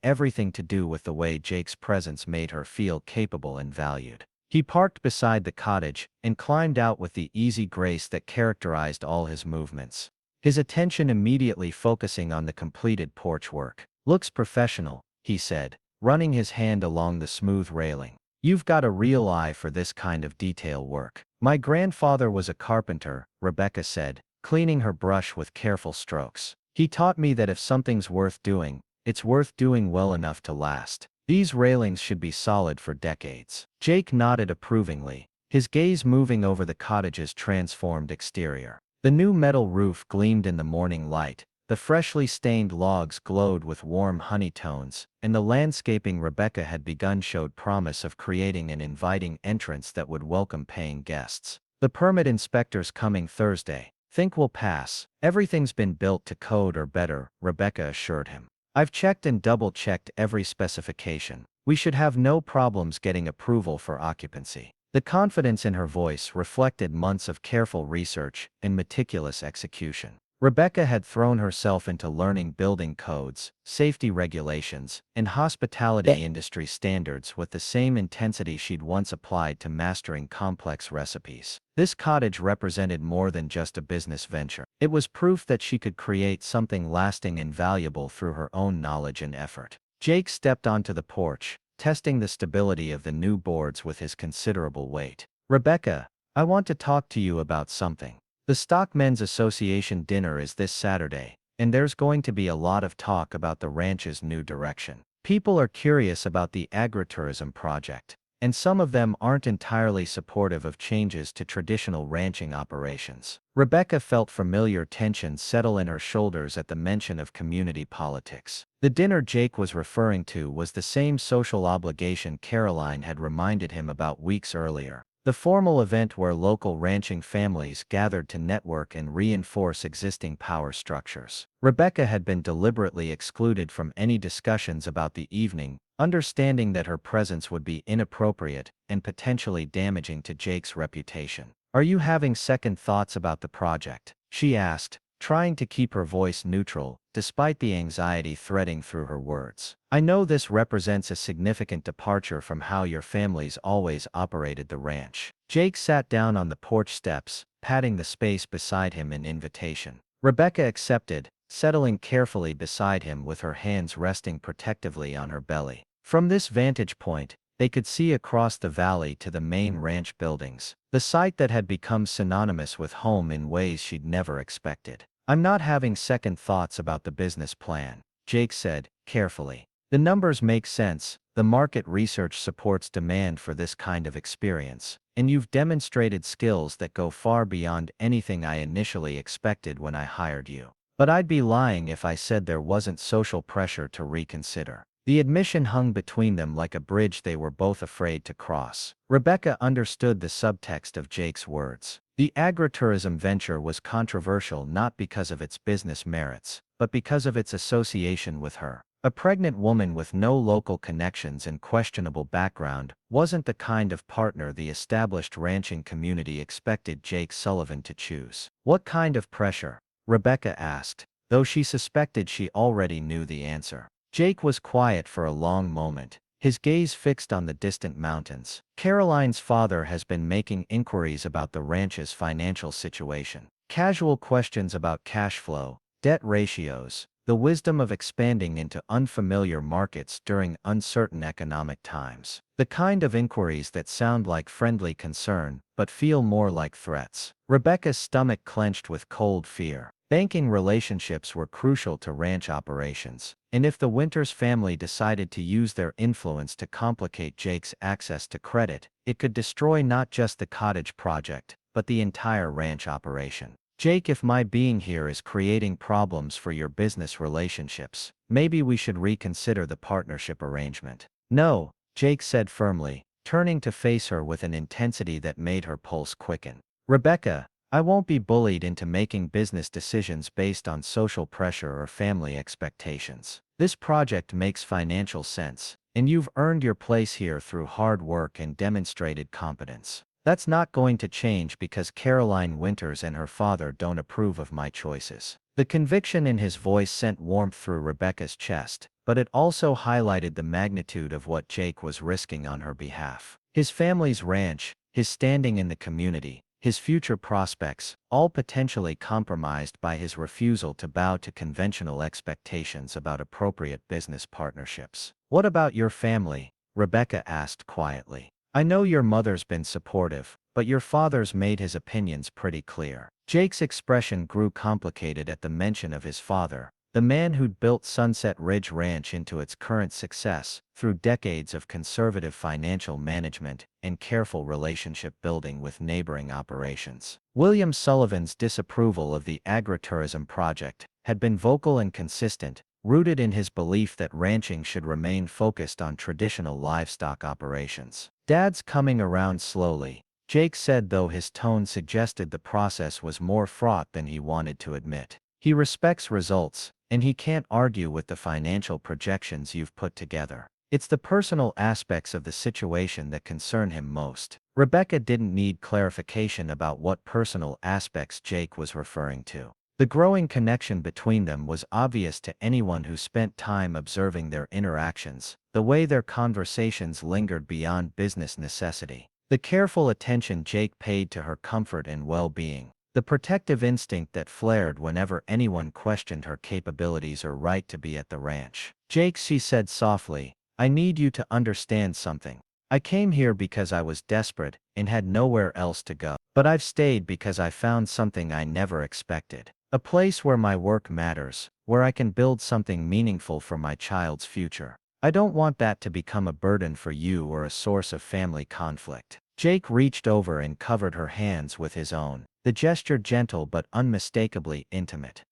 everything to do with the way Jake's presence made her feel capable and valued. He parked beside the cottage and climbed out with the easy grace that characterized all his movements, his attention immediately focusing on the completed porch work. "Looks professional," he said, running his hand along the smooth railing. "You've got a real eye for this kind of detail work." "My grandfather was a carpenter," Rebecca said, cleaning her brush with careful strokes. "He taught me that if something's worth doing, it's worth doing well enough to last. These railings should be solid for decades." Jake nodded approvingly, his gaze moving over the cottage's transformed exterior. The new metal roof gleamed in the morning light, the freshly stained logs glowed with warm honey tones, and the landscaping Rebecca had begun showed promise of creating an inviting entrance that would welcome paying guests. "The permit inspector's coming Thursday. Think we'll pass. Everything's been built to code or better," Rebecca assured him. "I've checked and double-checked every specification. We should have no problems getting approval for occupancy." The confidence in her voice reflected months of careful research and meticulous execution. Rebecca had thrown herself into learning building codes, safety regulations, and hospitality industry standards with the same intensity she'd once applied to mastering complex recipes. This cottage represented more than just a business venture. It was proof that she could create something lasting and valuable through her own knowledge and effort. Jake stepped onto the porch, testing the stability of the new boards with his considerable weight. "Rebecca, I want to talk to you about something. The Stockmen's Association dinner is this Saturday, and there's going to be a lot of talk about the ranch's new direction. People are curious about the agritourism project, and some of them aren't entirely supportive of changes to traditional ranching operations." Rebecca felt familiar tension settle in her shoulders at the mention of community politics. The dinner Jake was referring to was the same social obligation Caroline had reminded him about weeks earlier. The formal event where local ranching families gathered to network and reinforce existing power structures. Rebecca had been deliberately excluded from any discussions about the evening, understanding that her presence would be inappropriate and potentially damaging to Jake's reputation. Are you having second thoughts about the project? She asked, trying to keep her voice neutral, despite the anxiety threading through her words. I know this represents a significant departure from how your family's always operated the ranch. Jake sat down on the porch steps, patting the space beside him in invitation. Rebecca accepted, settling carefully beside him with her hands resting protectively on her belly. From this vantage point, they could see across the valley to the main ranch buildings, the site that had become synonymous with home in ways she'd never expected. I'm not having second thoughts about the business plan, Jake said, carefully. The numbers make sense, the market research supports demand for this kind of experience, and you've demonstrated skills that go far beyond anything I initially expected when I hired you. But I'd be lying if I said there wasn't social pressure to reconsider. The admission hung between them like a bridge they were both afraid to cross. Rebecca understood the subtext of Jake's words. The agritourism venture was controversial not because of its business merits, but because of its association with her. A pregnant woman with no local connections and questionable background wasn't the kind of partner the established ranching community expected Jake Sullivan to choose. What kind of pressure? Rebecca asked, though she suspected she already knew the answer. Jake was quiet for a long moment, his gaze fixed on the distant mountains. Caroline's father has been making inquiries about the ranch's financial situation. Casual questions about cash flow, debt ratios, the wisdom of expanding into unfamiliar markets during uncertain economic times. The kind of inquiries that sound like friendly concern, but feel more like threats. Rebecca's stomach clenched with cold fear. Banking relationships were crucial to ranch operations, and if the Winters family decided to use their influence to complicate Jake's access to credit, it could destroy not just the cottage project, but the entire ranch operation. Jake, if my being here is creating problems for your business relationships, maybe we should reconsider the partnership arrangement. No, Jake said firmly, turning to face her with an intensity that made her pulse quicken. Rebecca, I won't be bullied into making business decisions based on social pressure or family expectations. This project makes financial sense, and you've earned your place here through hard work and demonstrated competence. That's not going to change because Caroline Winters and her father don't approve of my choices. The conviction in his voice sent warmth through Rebecca's chest, but it also highlighted the magnitude of what Jake was risking on her behalf. His family's ranch, his standing in the community, his future prospects, all potentially compromised by his refusal to bow to conventional expectations about appropriate business partnerships. What about your family? Rebecca asked quietly. I know your mother's been supportive, but your father's made his opinions pretty clear. Jake's expression grew complicated at the mention of his father, the man who'd built Sunset Ridge Ranch into its current success through decades of conservative financial management and careful relationship building with neighboring operations. William Sullivan's disapproval of the agritourism project had been vocal and consistent, rooted in his belief that ranching should remain focused on traditional livestock operations. Dad's coming around slowly, Jake said, though his tone suggested the process was more fraught than he wanted to admit. He respects results, and he can't argue with the financial projections you've put together. It's the personal aspects of the situation that concern him most. Rebecca didn't need clarification about what personal aspects Jake was referring to. The growing connection between them was obvious to anyone who spent time observing their interactions, the way their conversations lingered beyond business necessity, the careful attention Jake paid to her comfort and well-being, the protective instinct that flared whenever anyone questioned her capabilities or right to be at the ranch. Jake, she said softly, I need you to understand something. I came here because I was desperate and had nowhere else to go. But I've stayed because I found something I never expected. A place where my work matters, where I can build something meaningful for my child's future. I don't want that to become a burden for you or a source of family conflict. Jake reached over and covered her hands with his own, the gesture gentle but unmistakably intimate.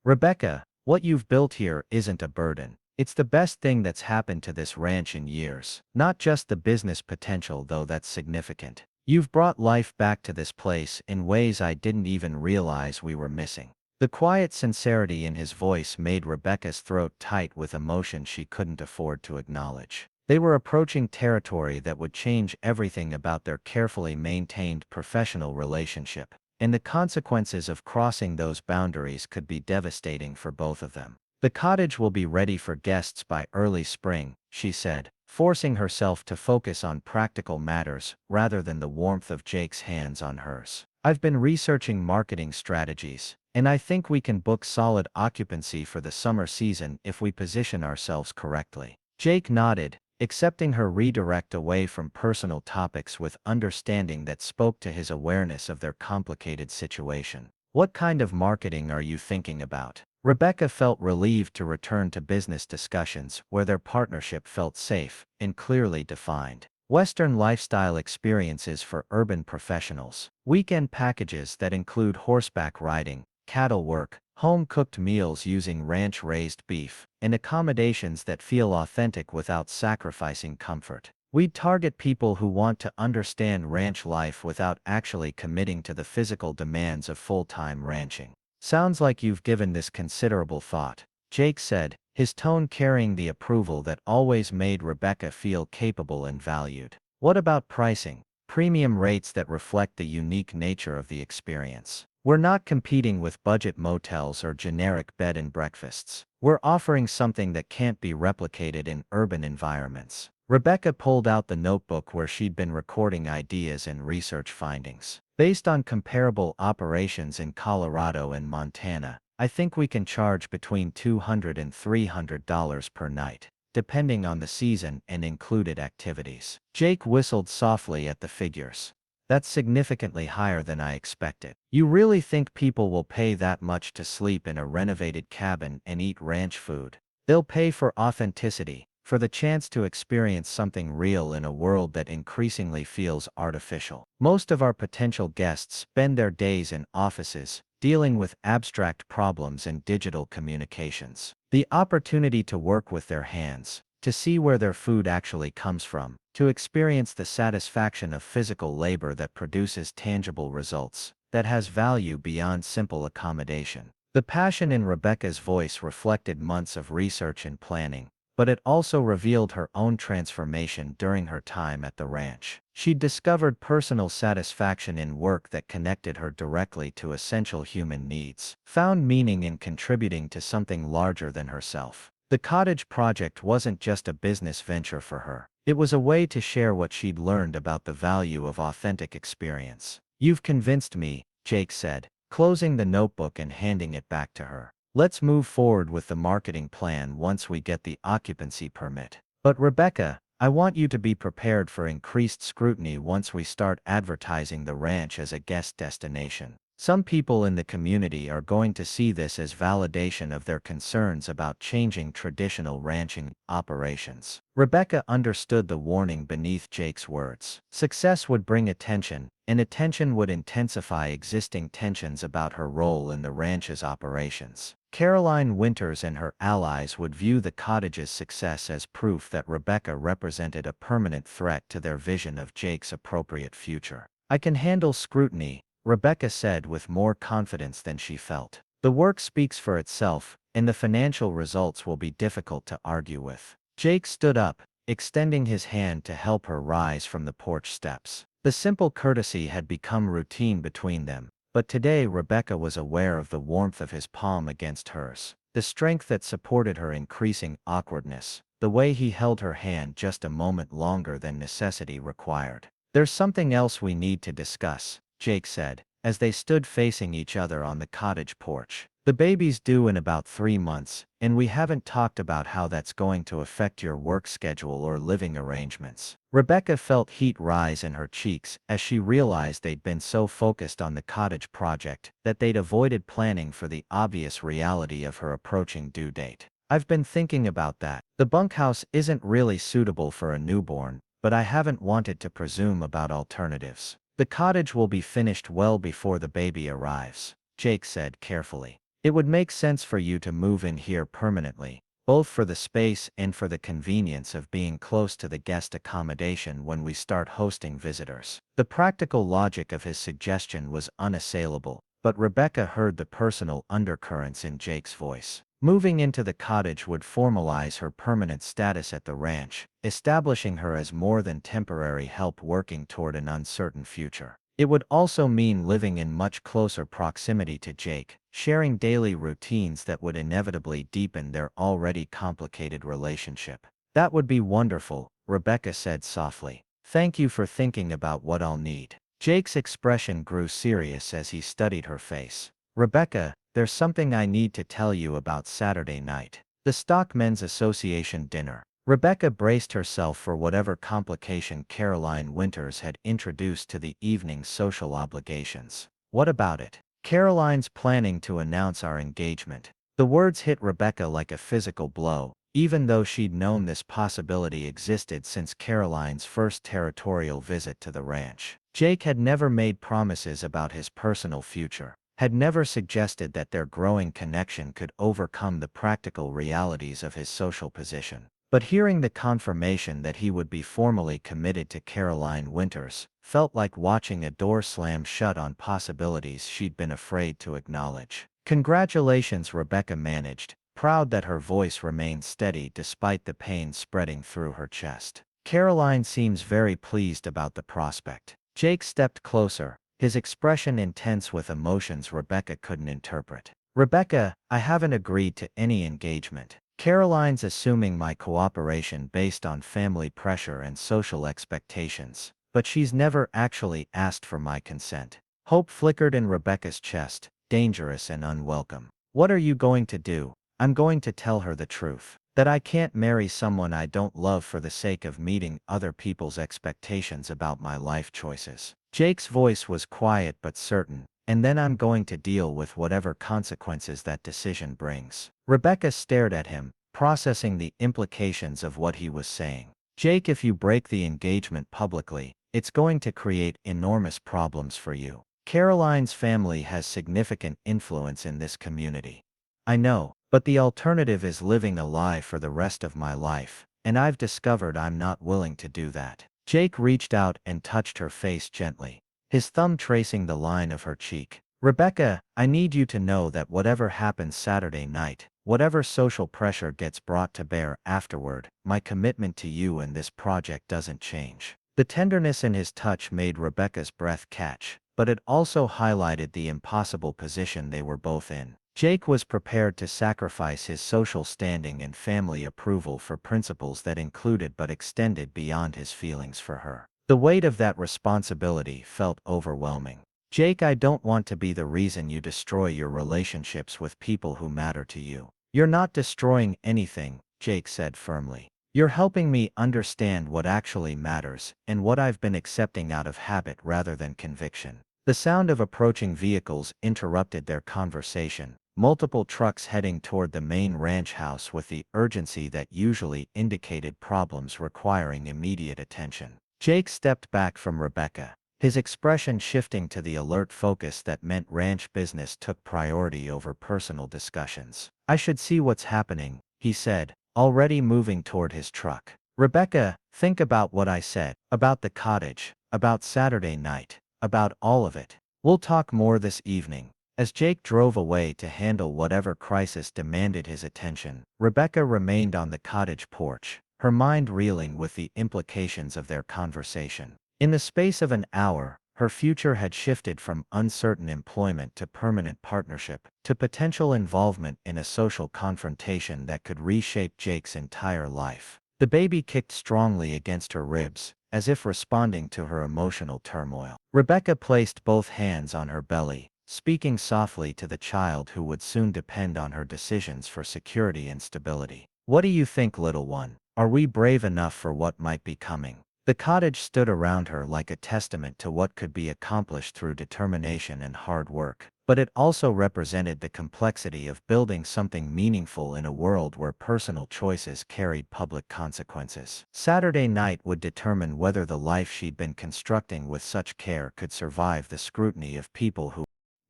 Rebecca, what you've built here isn't a burden. It's the best thing that's happened to this ranch in years. Not just the business potential, though that's significant. You've brought life back to this place in ways I didn't even realize we were missing. The quiet sincerity in his voice made Rebecca's throat tight with emotion she couldn't afford to acknowledge. They were approaching territory that would change everything about their carefully maintained professional relationship, and the consequences of crossing those boundaries could be devastating for both of them. The cottage will be ready for guests by early spring, she said, forcing herself to focus on practical matters rather than the warmth of Jake's hands on hers. I've been researching marketing strategies, and I think we can book solid occupancy for the summer season if we position ourselves correctly. Jake nodded, accepting her redirect away from personal topics with understanding that spoke to his awareness of their complicated situation. What kind of marketing are you thinking about? Rebecca felt relieved to return to business discussions where their partnership felt safe and clearly defined. Western lifestyle experiences for urban professionals. Weekend packages that include horseback riding, cattle work, home-cooked meals using ranch-raised beef, and accommodations that feel authentic without sacrificing comfort. We'd target people who want to understand ranch life without actually committing to the physical demands of full-time ranching. Sounds like you've given this considerable thought, Jake said, his tone carrying the approval that always made Rebecca feel capable and valued. What about pricing? Premium rates that reflect the unique nature of the experience. We're not competing with budget motels or generic bed and breakfasts. We're offering something that can't be replicated in urban environments. Rebecca pulled out the notebook where she'd been recording ideas and research findings. Based on comparable operations in Colorado and Montana, I think we can charge between $200 and $300 per night, depending on the season and included activities. Jake whistled softly at the figures. That's significantly higher than I expected. You really think people will pay that much to sleep in a renovated cabin and eat ranch food? They'll pay for authenticity, for the chance to experience something real in a world that increasingly feels artificial. Most of our potential guests spend their days in offices, dealing with abstract problems and digital communications. The opportunity to work with their hands, to see where their food actually comes from, to experience the satisfaction of physical labor that produces tangible results, that has value beyond simple accommodation. The passion in Rebecca's voice reflected months of research and planning, but it also revealed her own transformation during her time at the ranch. She'd discovered personal satisfaction in work that connected her directly to essential human needs, found meaning in contributing to something larger than herself. The cottage project wasn't just a business venture for her. It was a way to share what she'd learned about the value of authentic experience. You've convinced me, Jake said, closing the notebook and handing it back to her. Let's move forward with the marketing plan once we get the occupancy permit. But Rebecca, I want you to be prepared for increased scrutiny once we start advertising the ranch as a guest destination. Some people in the community are going to see this as validation of their concerns about changing traditional ranching operations. Rebecca understood the warning beneath Jake's words. Success would bring attention, and attention would intensify existing tensions about her role in the ranch's operations. Caroline Winters and her allies would view the cottage's success as proof that Rebecca represented a permanent threat to their vision of Jake's appropriate future. I can handle scrutiny, Rebecca said with more confidence than she felt. The work speaks for itself, and the financial results will be difficult to argue with. Jake stood up, extending his hand to help her rise from the porch steps. The simple courtesy had become routine between them, but today Rebecca was aware of the warmth of his palm against hers, the strength that supported her increasing awkwardness, the way he held her hand just a moment longer than necessity required. There's something else we need to discuss, Jake said, as they stood facing each other on the cottage porch. The baby's due in about 3 months, and we haven't talked about how that's going to affect your work schedule or living arrangements. Rebecca felt heat rise in her cheeks as she realized they'd been so focused on the cottage project that they'd avoided planning for the obvious reality of her approaching due date. I've been thinking about that. The bunkhouse isn't really suitable for a newborn, but I haven't wanted to presume about alternatives. The cottage will be finished well before the baby arrives, Jake said carefully. It would make sense for you to move in here permanently, both for the space and for the convenience of being close to the guest accommodation when we start hosting visitors. The practical logic of his suggestion was unassailable, but Rebecca heard the personal undercurrents in Jake's voice. Moving into the cottage would formalize her permanent status at the ranch, establishing her as more than temporary help working toward an uncertain future. It would also mean living in much closer proximity to Jake, sharing daily routines that would inevitably deepen their already complicated relationship. That would be wonderful, Rebecca said softly. Thank you for thinking about what I'll need. Jake's expression grew serious as he studied her face. Rebecca, there's something I need to tell you about Saturday night. The Stockmen's Association dinner. Rebecca braced herself for whatever complication Caroline Winters had introduced to the evening's social obligations. What about it? Caroline's planning to announce our engagement. The words hit Rebecca like a physical blow, even though she'd known this possibility existed since Caroline's first territorial visit to the ranch. Jake had never made promises about his personal future, had never suggested that their growing connection could overcome the practical realities of his social position. But hearing the confirmation that he would be formally committed to Caroline Winters felt like watching a door slam shut on possibilities she'd been afraid to acknowledge. Congratulations, Rebecca managed, proud that her voice remained steady despite the pain spreading through her chest. Caroline seems very pleased about the prospect. Jake stepped closer, his expression intense with emotions Rebecca couldn't interpret. Rebecca, I haven't agreed to any engagement. Caroline's assuming my cooperation based on family pressure and social expectations, but she's never actually asked for my consent. Hope flickered in Rebecca's chest, dangerous and unwelcome. What are you going to do? I'm going to tell her the truth. That I can't marry someone I don't love for the sake of meeting other people's expectations about my life choices. Jake's voice was quiet but certain, and then I'm going to deal with whatever consequences that decision brings. Rebecca stared at him, processing the implications of what he was saying. Jake, if you break the engagement publicly, it's going to create enormous problems for you. Caroline's family has significant influence in this community. I know, but the alternative is living a lie for the rest of my life, and I've discovered I'm not willing to do that. Jake reached out and touched her face gently, his thumb tracing the line of her cheek. Rebecca, I need you to know that whatever happens Saturday night, whatever social pressure gets brought to bear afterward, my commitment to you and this project doesn't change. The tenderness in his touch made Rebecca's breath catch, but it also highlighted the impossible position they were both in. Jake was prepared to sacrifice his social standing and family approval for principles that included but extended beyond his feelings for her. The weight of that responsibility felt overwhelming. Jake, I don't want to be the reason you destroy your relationships with people who matter to you. You're not destroying anything, Jake said firmly. You're helping me understand what actually matters and what I've been accepting out of habit rather than conviction. The sound of approaching vehicles interrupted their conversation, multiple trucks heading toward the main ranch house with the urgency that usually indicated problems requiring immediate attention. Jake stepped back from Rebecca, his expression shifting to the alert focus that meant ranch business took priority over personal discussions. I should see what's happening, he said, already moving toward his truck. Rebecca, think about what I said, about the cottage, about Saturday night, about all of it. We'll talk more this evening. As Jake drove away to handle whatever crisis demanded his attention, Rebecca remained on the cottage porch, her mind reeling with the implications of their conversation. In the space of an hour, her future had shifted from uncertain employment to permanent partnership, to potential involvement in a social confrontation that could reshape Jake's entire life. The baby kicked strongly against her ribs, as if responding to her emotional turmoil. Rebecca placed both hands on her belly, speaking softly to the child who would soon depend on her decisions for security and stability. What do you think, little one? Are we brave enough for what might be coming? The cottage stood around her like a testament to what could be accomplished through determination and hard work, but it also represented the complexity of building something meaningful in a world where personal choices carried public consequences. Saturday night would determine whether the life she'd been constructing with such care could survive the scrutiny of people who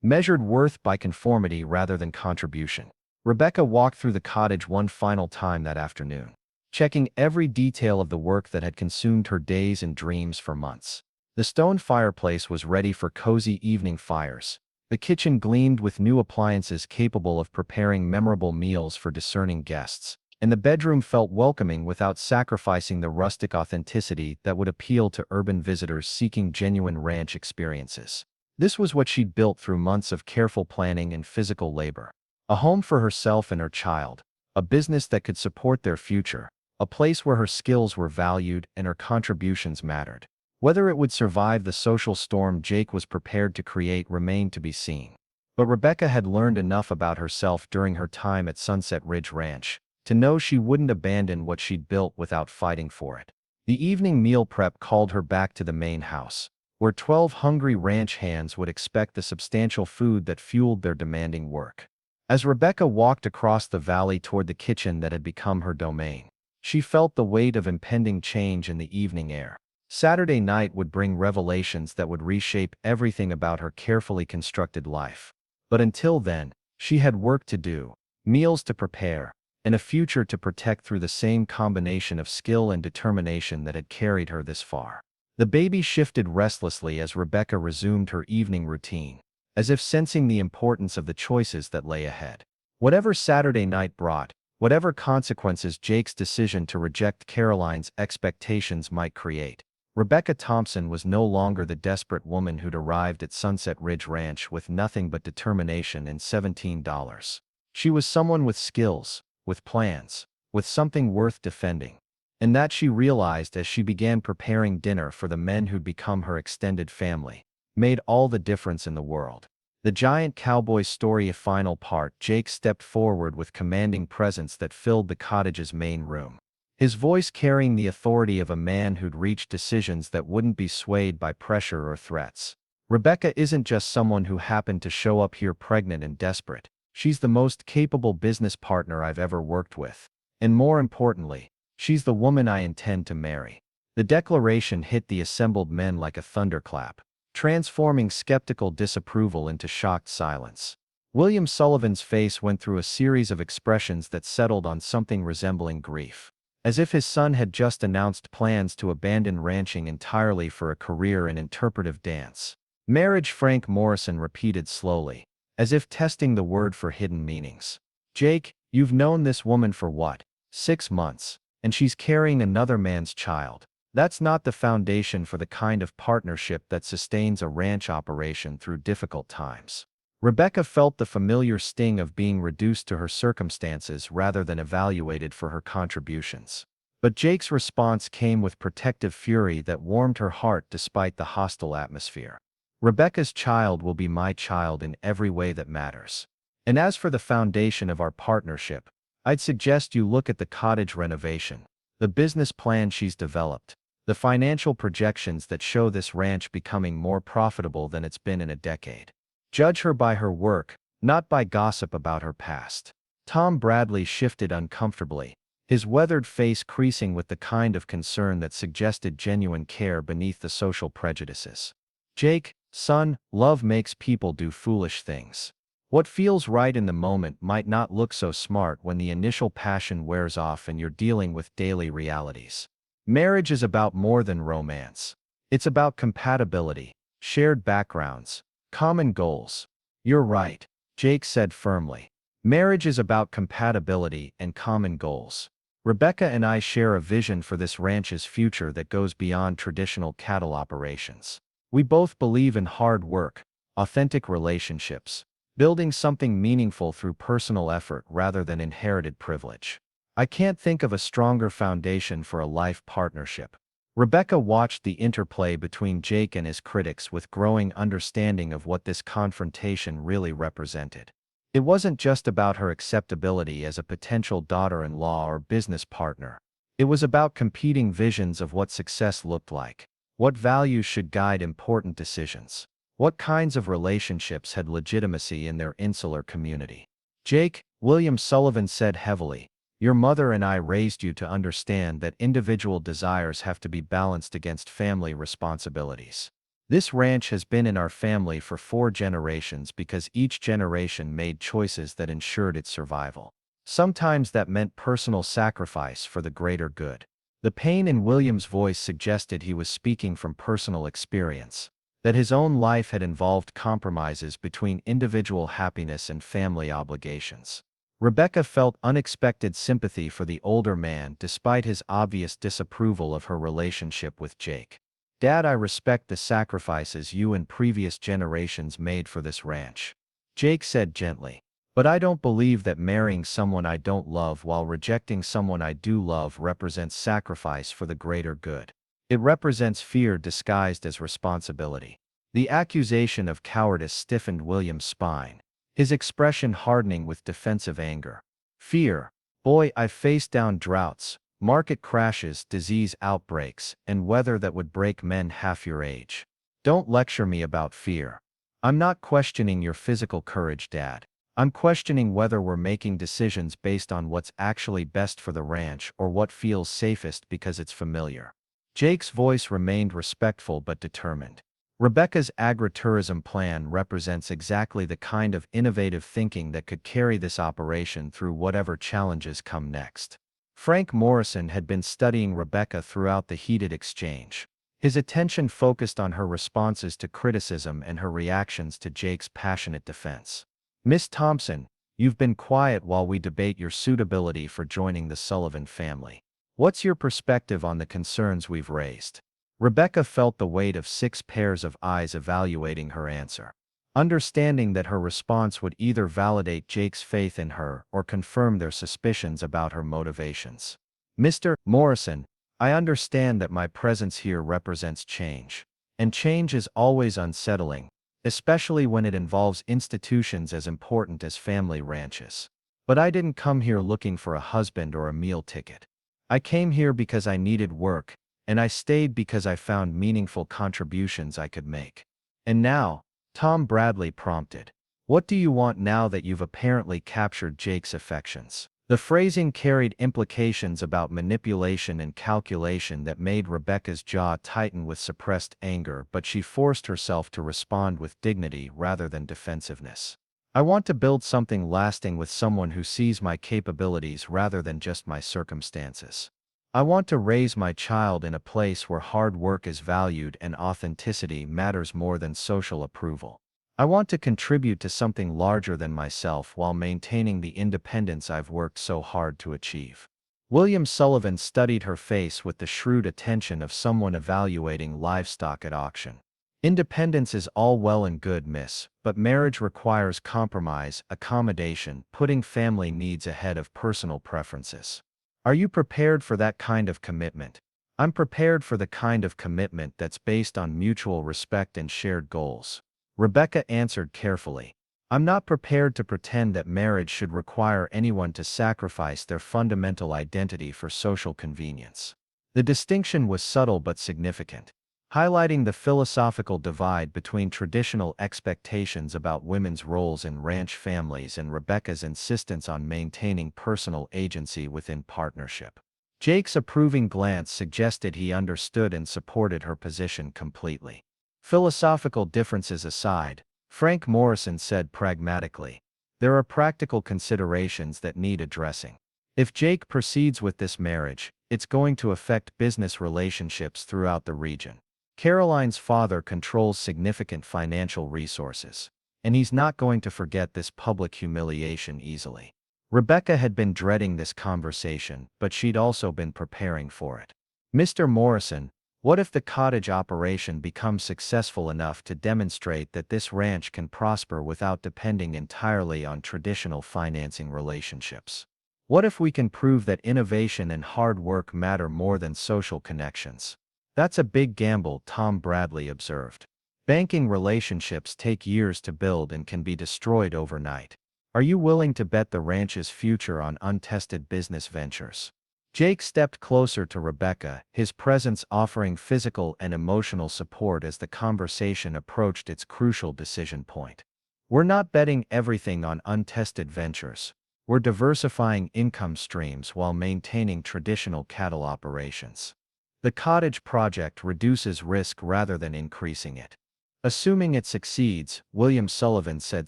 measured worth by conformity rather than contribution. Rebecca walked through the cottage one final time that afternoon, checking every detail of the work that had consumed her days and dreams for months. The stone fireplace was ready for cozy evening fires, The kitchen gleamed with new appliances capable of preparing memorable meals for discerning guests, and the bedroom felt welcoming without sacrificing the rustic authenticity that would appeal to urban visitors seeking genuine ranch experiences. This was what she'd built through months of careful planning and physical labor. A home for herself and her child, a business that could support their future, a place where her skills were valued and her contributions mattered. Whether it would survive the social storm Jake was prepared to create remained to be seen. But Rebecca had learned enough about herself during her time at Sunset Ridge Ranch to know she wouldn't abandon what she'd built without fighting for it. The evening meal prep called her back to the main house, where 12 hungry ranch hands would expect the substantial food that fueled their demanding work. As Rebecca walked across the valley toward the kitchen that had become her domain, she felt the weight of impending change in the evening air. Saturday night would bring revelations that would reshape everything about her carefully constructed life. But until then, she had work to do, meals to prepare, and a future to protect through the same combination of skill and determination that had carried her this far. The baby shifted restlessly as Rebecca resumed her evening routine, as if sensing the importance of the choices that lay ahead. Whatever Saturday night brought, whatever consequences Jake's decision to reject Caroline's expectations might create, Rebecca Thompson was no longer the desperate woman who'd arrived at Sunset Ridge Ranch with nothing but determination and $17. She was someone with skills, with plans, with something worth defending. And that she realized as she began preparing dinner for the men who'd become her extended family, made all the difference in the world. The giant cowboy story final part. Jake stepped forward with commanding presence that filled the cottage's main room. His voice carrying the authority of a man who'd reached decisions that wouldn't be swayed by pressure or threats. Rebecca isn't just someone who happened to show up here pregnant and desperate. She's the most capable business partner I've ever worked with. And more importantly, she's the woman I intend to marry. The declaration hit the assembled men like a thunderclap, transforming skeptical disapproval into shocked silence. William Sullivan's face went through a series of expressions that settled on something resembling grief. As if his son had just announced plans to abandon ranching entirely for a career in interpretive dance. Marriage, Frank Morrison repeated slowly, as if testing the word for hidden meanings. Jake, you've known this woman for what? 6 months, and she's carrying another man's child. That's not the foundation for the kind of partnership that sustains a ranch operation through difficult times. Rebecca felt the familiar sting of being reduced to her circumstances rather than evaluated for her contributions. But Jake's response came with protective fury that warmed her heart despite the hostile atmosphere. Rebecca's child will be my child in every way that matters. And as for the foundation of our partnership, I'd suggest you look at the cottage renovation, the business plan she's developed, the financial projections that show this ranch becoming more profitable than it's been in a decade. Judge her by her work, not by gossip about her past. Tom Bradley shifted uncomfortably, his weathered face creasing with the kind of concern that suggested genuine care beneath the social prejudices. Jake, son, love makes people do foolish things. What feels right in the moment might not look so smart when the initial passion wears off and you're dealing with daily realities. Marriage is about more than romance. It's about compatibility, shared backgrounds, common goals. You're right, Jake said firmly. Marriage is about compatibility and common goals. Rebecca and I share a vision for this ranch's future that goes beyond traditional cattle operations. We both believe in hard work, authentic relationships, building something meaningful through personal effort rather than inherited privilege. I can't think of a stronger foundation for a life partnership. Rebecca watched the interplay between Jake and his critics with growing understanding of what this confrontation really represented. It wasn't just about her acceptability as a potential daughter-in-law or business partner. It was about competing visions of what success looked like, what values should guide important decisions, what kinds of relationships had legitimacy in their insular community. Jake, William Sullivan said heavily, your mother and I raised you to understand that individual desires have to be balanced against family responsibilities. This ranch has been in our family for 4 generations because each generation made choices that ensured its survival. Sometimes that meant personal sacrifice for the greater good. The pain in William's voice suggested he was speaking from personal experience. that his own life had involved compromises between individual happiness and family obligations. Rebecca felt unexpected sympathy for the older man despite his obvious disapproval of her relationship with Jake. "Dad, I respect the sacrifices you and previous generations made for this ranch," Jake said gently. "But I don't believe that marrying someone I don't love while rejecting someone I do love represents sacrifice for the greater good. It represents fear disguised as responsibility." The accusation of cowardice stiffened William's spine, his expression hardening with defensive anger. "Fear? Boy, I've faced down droughts, market crashes, disease outbreaks, and weather that would break men half your age. Don't lecture me about fear. I'm not questioning your physical courage, Dad. I'm questioning whether we're making decisions based on what's actually best for the ranch or what feels safest because it's familiar." Jake's voice remained respectful but determined. Rebecca's agritourism plan represents exactly the kind of innovative thinking that could carry this operation through whatever challenges come next. Frank Morrison had been studying Rebecca throughout the heated exchange. His attention focused on her responses to criticism and her reactions to Jake's passionate defense. "Miss Thompson, you've been quiet while we debate your suitability for joining the Sullivan family. What's your perspective on the concerns we've raised?" Rebecca felt the weight of 6 pairs of eyes evaluating her answer. Understanding that her response would either validate Jake's faith in her or confirm their suspicions about her motivations. "Mr. Morrison, I understand that my presence here represents change. And change is always unsettling, especially when it involves institutions as important as family ranches. But I didn't come here looking for a husband or a meal ticket. I came here because I needed work, and I stayed because I found meaningful contributions I could make." "And now," Tom Bradley prompted, "what do you want now that you've apparently captured Jake's affections?" The phrasing carried implications about manipulation and calculation that made Rebecca's jaw tighten with suppressed anger, but she forced herself to respond with dignity rather than defensiveness. "I want to build something lasting with someone who sees my capabilities rather than just my circumstances. I want to raise my child in a place where hard work is valued and authenticity matters more than social approval. I want to contribute to something larger than myself while maintaining the independence I've worked so hard to achieve." William Sullivan studied her face with the shrewd attention of someone evaluating livestock at auction. "Independence is all well and good, miss, but marriage requires compromise, accommodation, putting family needs ahead of personal preferences. Are you prepared for that kind of commitment?" "I'm prepared for the kind of commitment that's based on mutual respect and shared goals," Rebecca answered carefully. "I'm not prepared to pretend that marriage should require anyone to sacrifice their fundamental identity for social convenience." The distinction was subtle but significant, highlighting the philosophical divide between traditional expectations about women's roles in ranch families and Rebecca's insistence on maintaining personal agency within partnership. Jake's approving glance suggested he understood and supported her position completely. "Philosophical differences aside," Frank Morrison said pragmatically, "there are practical considerations that need addressing. If Jake proceeds with this marriage, it's going to affect business relationships throughout the region. Caroline's father controls significant financial resources, and he's not going to forget this public humiliation easily." Rebecca had been dreading this conversation, but she'd also been preparing for it. "Mr. Morrison, what if the cottage operation becomes successful enough to demonstrate that this ranch can prosper without depending entirely on traditional financing relationships? What if we can prove that innovation and hard work matter more than social connections?" "That's a big gamble," Tom Bradley observed. "Banking relationships take years to build and can be destroyed overnight. Are you willing to bet the ranch's future on untested business ventures?" Jake stepped closer to Rebecca, his presence offering physical and emotional support as the conversation approached its crucial decision point. "We're not betting everything on untested ventures. We're diversifying income streams while maintaining traditional cattle operations. The cottage project reduces risk rather than increasing it." "Assuming it succeeds," William Sullivan said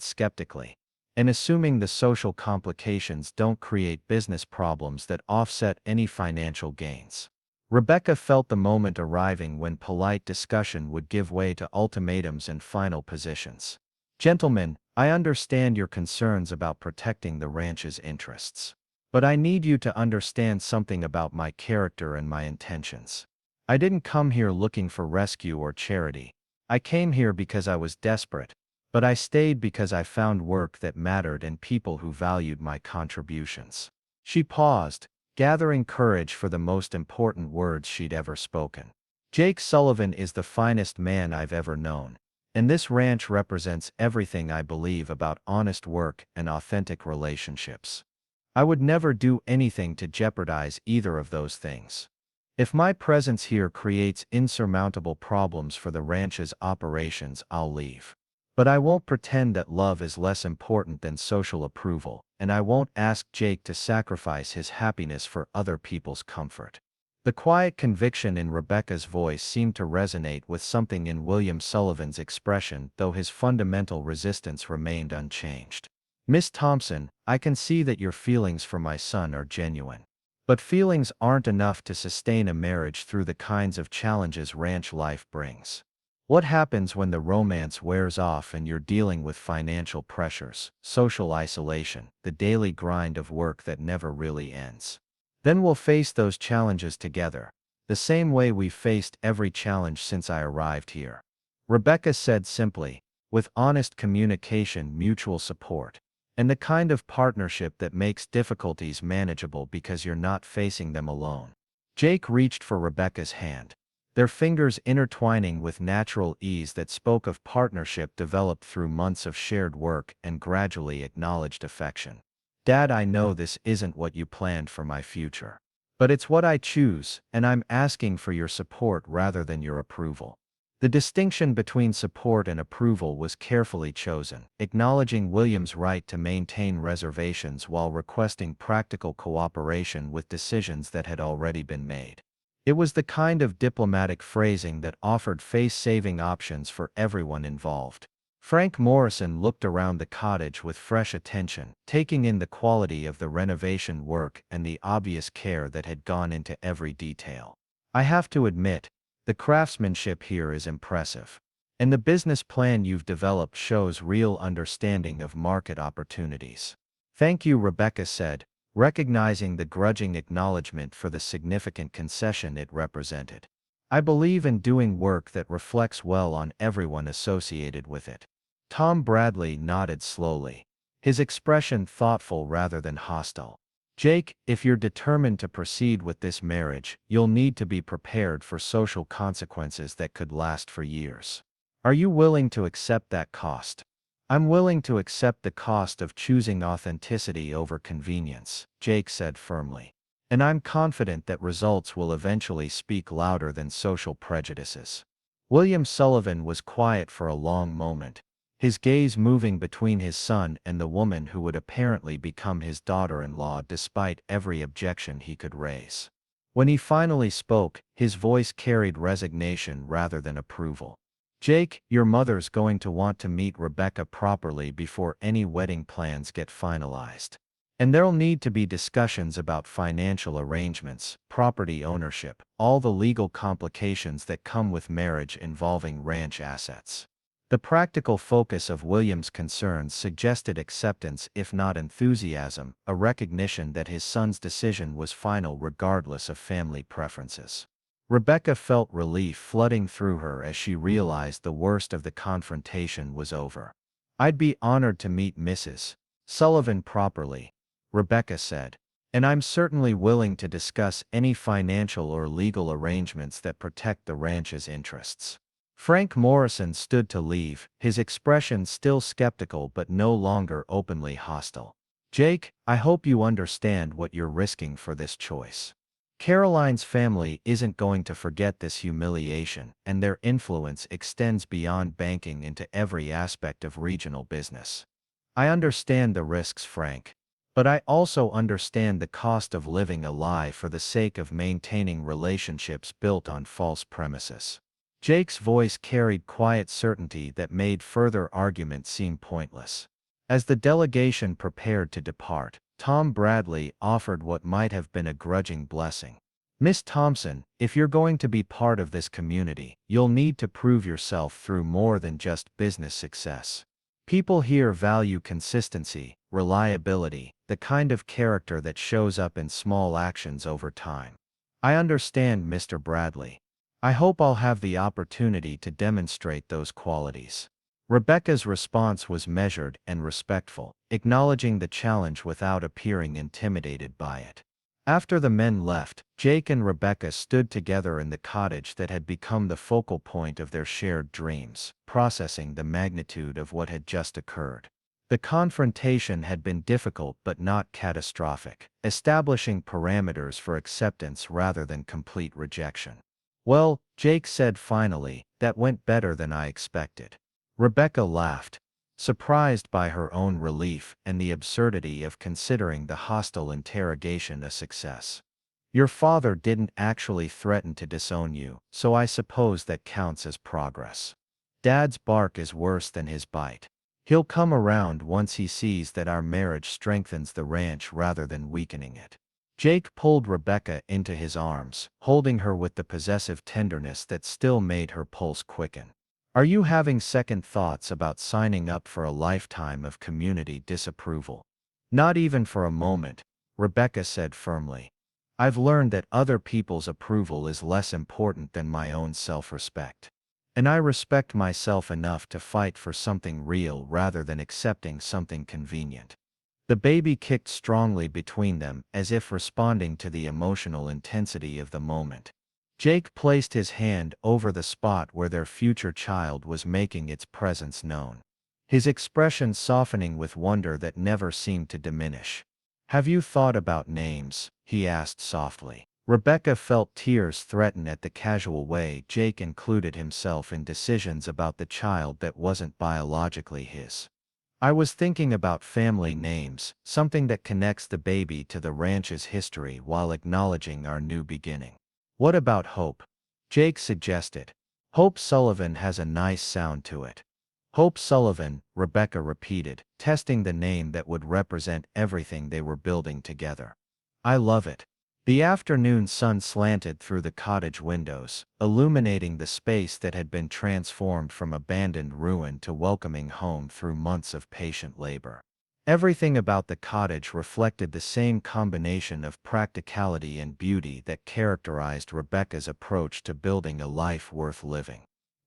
skeptically, "and assuming the social complications don't create business problems that offset any financial gains." Rebecca felt the moment arriving when polite discussion would give way to ultimatums and final positions. Gentlemen, I understand your concerns about protecting the ranch's interests. But I need you to understand something about my character and my intentions. I didn't come here looking for rescue or charity. I came here because I was desperate, but I stayed because I found work that mattered and people who valued my contributions. She paused, gathering courage for the most important words she'd ever spoken. Jake Sullivan is the finest man I've ever known, and this ranch represents everything I believe about honest work and authentic relationships. I would never do anything to jeopardize either of those things. If my presence here creates insurmountable problems for the ranch's operations, I'll leave. But I won't pretend that love is less important than social approval, and I won't ask Jake to sacrifice his happiness for other people's comfort. The quiet conviction in Rebecca's voice seemed to resonate with something in William Sullivan's expression, though his fundamental resistance remained unchanged. Miss Thompson, I can see that your feelings for my son are genuine. But feelings aren't enough to sustain a marriage through the kinds of challenges ranch life brings. What happens when the romance wears off and you're dealing with financial pressures, social isolation, the daily grind of work that never really ends? Then we'll face those challenges together, the same way we've faced every challenge since I arrived here. Rebecca said simply, with honest communication, mutual support, and the kind of partnership that makes difficulties manageable because you're not facing them alone. Jake reached for Rebecca's hand, their fingers intertwining with natural ease that spoke of partnership developed through months of shared work and gradually acknowledged affection. Dad, I know this isn't what you planned for my future. But it's what I choose, and I'm asking for your support rather than your approval. The distinction between support and approval was carefully chosen, acknowledging William's right to maintain reservations while requesting practical cooperation with decisions that had already been made. It was the kind of diplomatic phrasing that offered face-saving options for everyone involved. Frank Morrison looked around the cottage with fresh attention, taking in the quality of the renovation work and the obvious care that had gone into every detail. I have to admit, the craftsmanship here is impressive. And the business plan you've developed shows real understanding of market opportunities. Thank you, Rebecca said, recognizing the grudging acknowledgement for the significant concession it represented. I believe in doing work that reflects well on everyone associated with it. Tom Bradley nodded slowly, his expression thoughtful rather than hostile. Jake, if you're determined to proceed with this marriage, you'll need to be prepared for social consequences that could last for years. Are you willing to accept that cost? I'm willing to accept the cost of choosing authenticity over convenience, Jake said firmly. And I'm confident that results will eventually speak louder than social prejudices. William Sullivan was quiet for a long moment, his gaze moving between his son and the woman who would apparently become his daughter-in-law despite every objection he could raise. When he finally spoke, his voice carried resignation rather than approval. Jake, your mother's going to want to meet Rebecca properly before any wedding plans get finalized. And there'll need to be discussions about financial arrangements, property ownership, all the legal complications that come with marriage involving ranch assets. The practical focus of William's concerns suggested acceptance if not enthusiasm, a recognition that his son's decision was final regardless of family preferences. Rebecca felt relief flooding through her as she realized the worst of the confrontation was over. I'd be honored to meet Mrs. Sullivan properly, Rebecca said. And I'm certainly willing to discuss any financial or legal arrangements that protect the ranch's interests. Frank Morrison stood to leave, his expression still skeptical but no longer openly hostile. Jake, I hope you understand what you're risking for this choice. Caroline's family isn't going to forget this humiliation, and their influence extends beyond banking into every aspect of regional business. I understand the risks, Frank. But I also understand the cost of living a lie for the sake of maintaining relationships built on false premises. Jake's voice carried quiet certainty that made further argument seem pointless. As the delegation prepared to depart, Tom Bradley offered what might have been a grudging blessing. Miss Thompson, if you're going to be part of this community, you'll need to prove yourself through more than just business success. People here value consistency, reliability, the kind of character that shows up in small actions over time. I understand, Mr. Bradley. I hope I'll have the opportunity to demonstrate those qualities. Rebecca's response was measured and respectful, acknowledging the challenge without appearing intimidated by it. After the men left, Jake and Rebecca stood together in the cottage that had become the focal point of their shared dreams, processing the magnitude of what had just occurred. The confrontation had been difficult but not catastrophic, establishing parameters for acceptance rather than complete rejection. Well, Jake said finally, that went better than I expected. Rebecca laughed, surprised by her own relief and the absurdity of considering the hostile interrogation a success. Your father didn't actually threaten to disown you, so I suppose that counts as progress. Dad's bark is worse than his bite. He'll come around once he sees that our marriage strengthens the ranch rather than weakening it. Jake pulled Rebecca into his arms, holding her with the possessive tenderness that still made her pulse quicken. Are you having second thoughts about signing up for a lifetime of community disapproval? Not even for a moment, Rebecca said firmly. I've learned that other people's approval is less important than my own self-respect. And I respect myself enough to fight for something real rather than accepting something convenient. The baby kicked strongly between them as if responding to the emotional intensity of the moment. Jake placed his hand over the spot where their future child was making its presence known, his expression softening with wonder that never seemed to diminish. Have you thought about names? He asked softly. Rebecca felt tears threaten at the casual way Jake included himself in decisions about the child that wasn't biologically his. I was thinking about family names, something that connects the baby to the ranch's history while acknowledging our new beginning. What about Hope? Jake suggested. Hope Sullivan has a nice sound to it. Hope Sullivan, Rebecca repeated, testing the name that would represent everything they were building together. I love it. The afternoon sun slanted through the cottage windows, illuminating the space that had been transformed from abandoned ruin to welcoming home through months of patient labor. Everything about the cottage reflected the same combination of practicality and beauty that characterized Rebecca's approach to building a life worth living.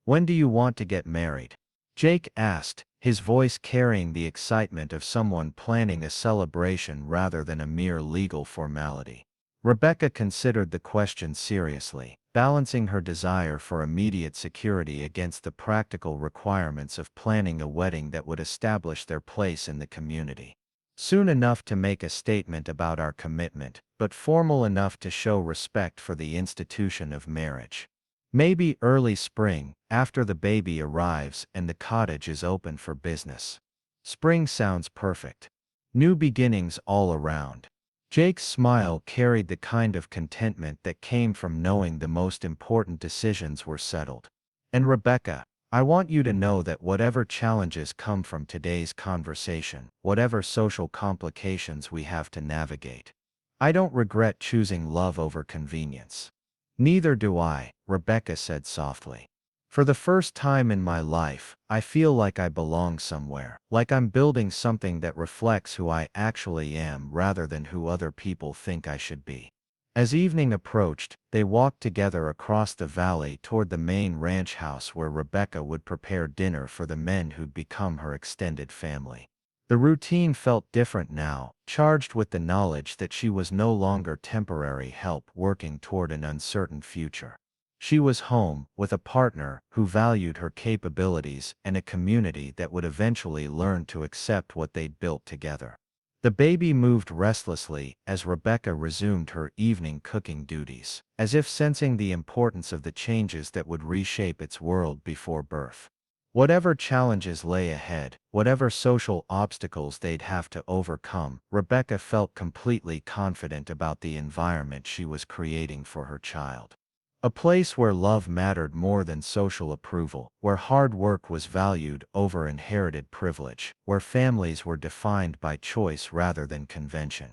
When do you want to get married? Jake asked, his voice carrying the excitement of someone planning a celebration rather than a mere legal formality. Rebecca considered the question seriously, balancing her desire for immediate security against the practical requirements of planning a wedding that would establish their place in the community. Soon enough to make a statement about our commitment, but formal enough to show respect for the institution of marriage. Maybe early spring, after the baby arrives and the cottage is open for business. Spring sounds perfect. New beginnings all around. Jake's smile carried the kind of contentment that came from knowing the most important decisions were settled. And Rebecca, I want you to know that whatever challenges come from today's conversation, whatever social complications we have to navigate, I don't regret choosing love over convenience. Neither do I, Rebecca said softly. For the first time in my life, I feel like I belong somewhere, like I'm building something that reflects who I actually am rather than who other people think I should be. As evening approached, they walked together across the valley toward the main ranch house where Rebecca would prepare dinner for the men who'd become her extended family. The routine felt different now, charged with the knowledge that she was no longer temporary help working toward an uncertain future. She was home, with a partner who valued her capabilities and a community that would eventually learn to accept what they'd built together. The baby moved restlessly as Rebecca resumed her evening cooking duties, as if sensing the importance of the changes that would reshape its world before birth. Whatever challenges lay ahead, whatever social obstacles they'd have to overcome, Rebecca felt completely confident about the environment she was creating for her child. A place where love mattered more than social approval, where hard work was valued over inherited privilege, where families were defined by choice rather than convention.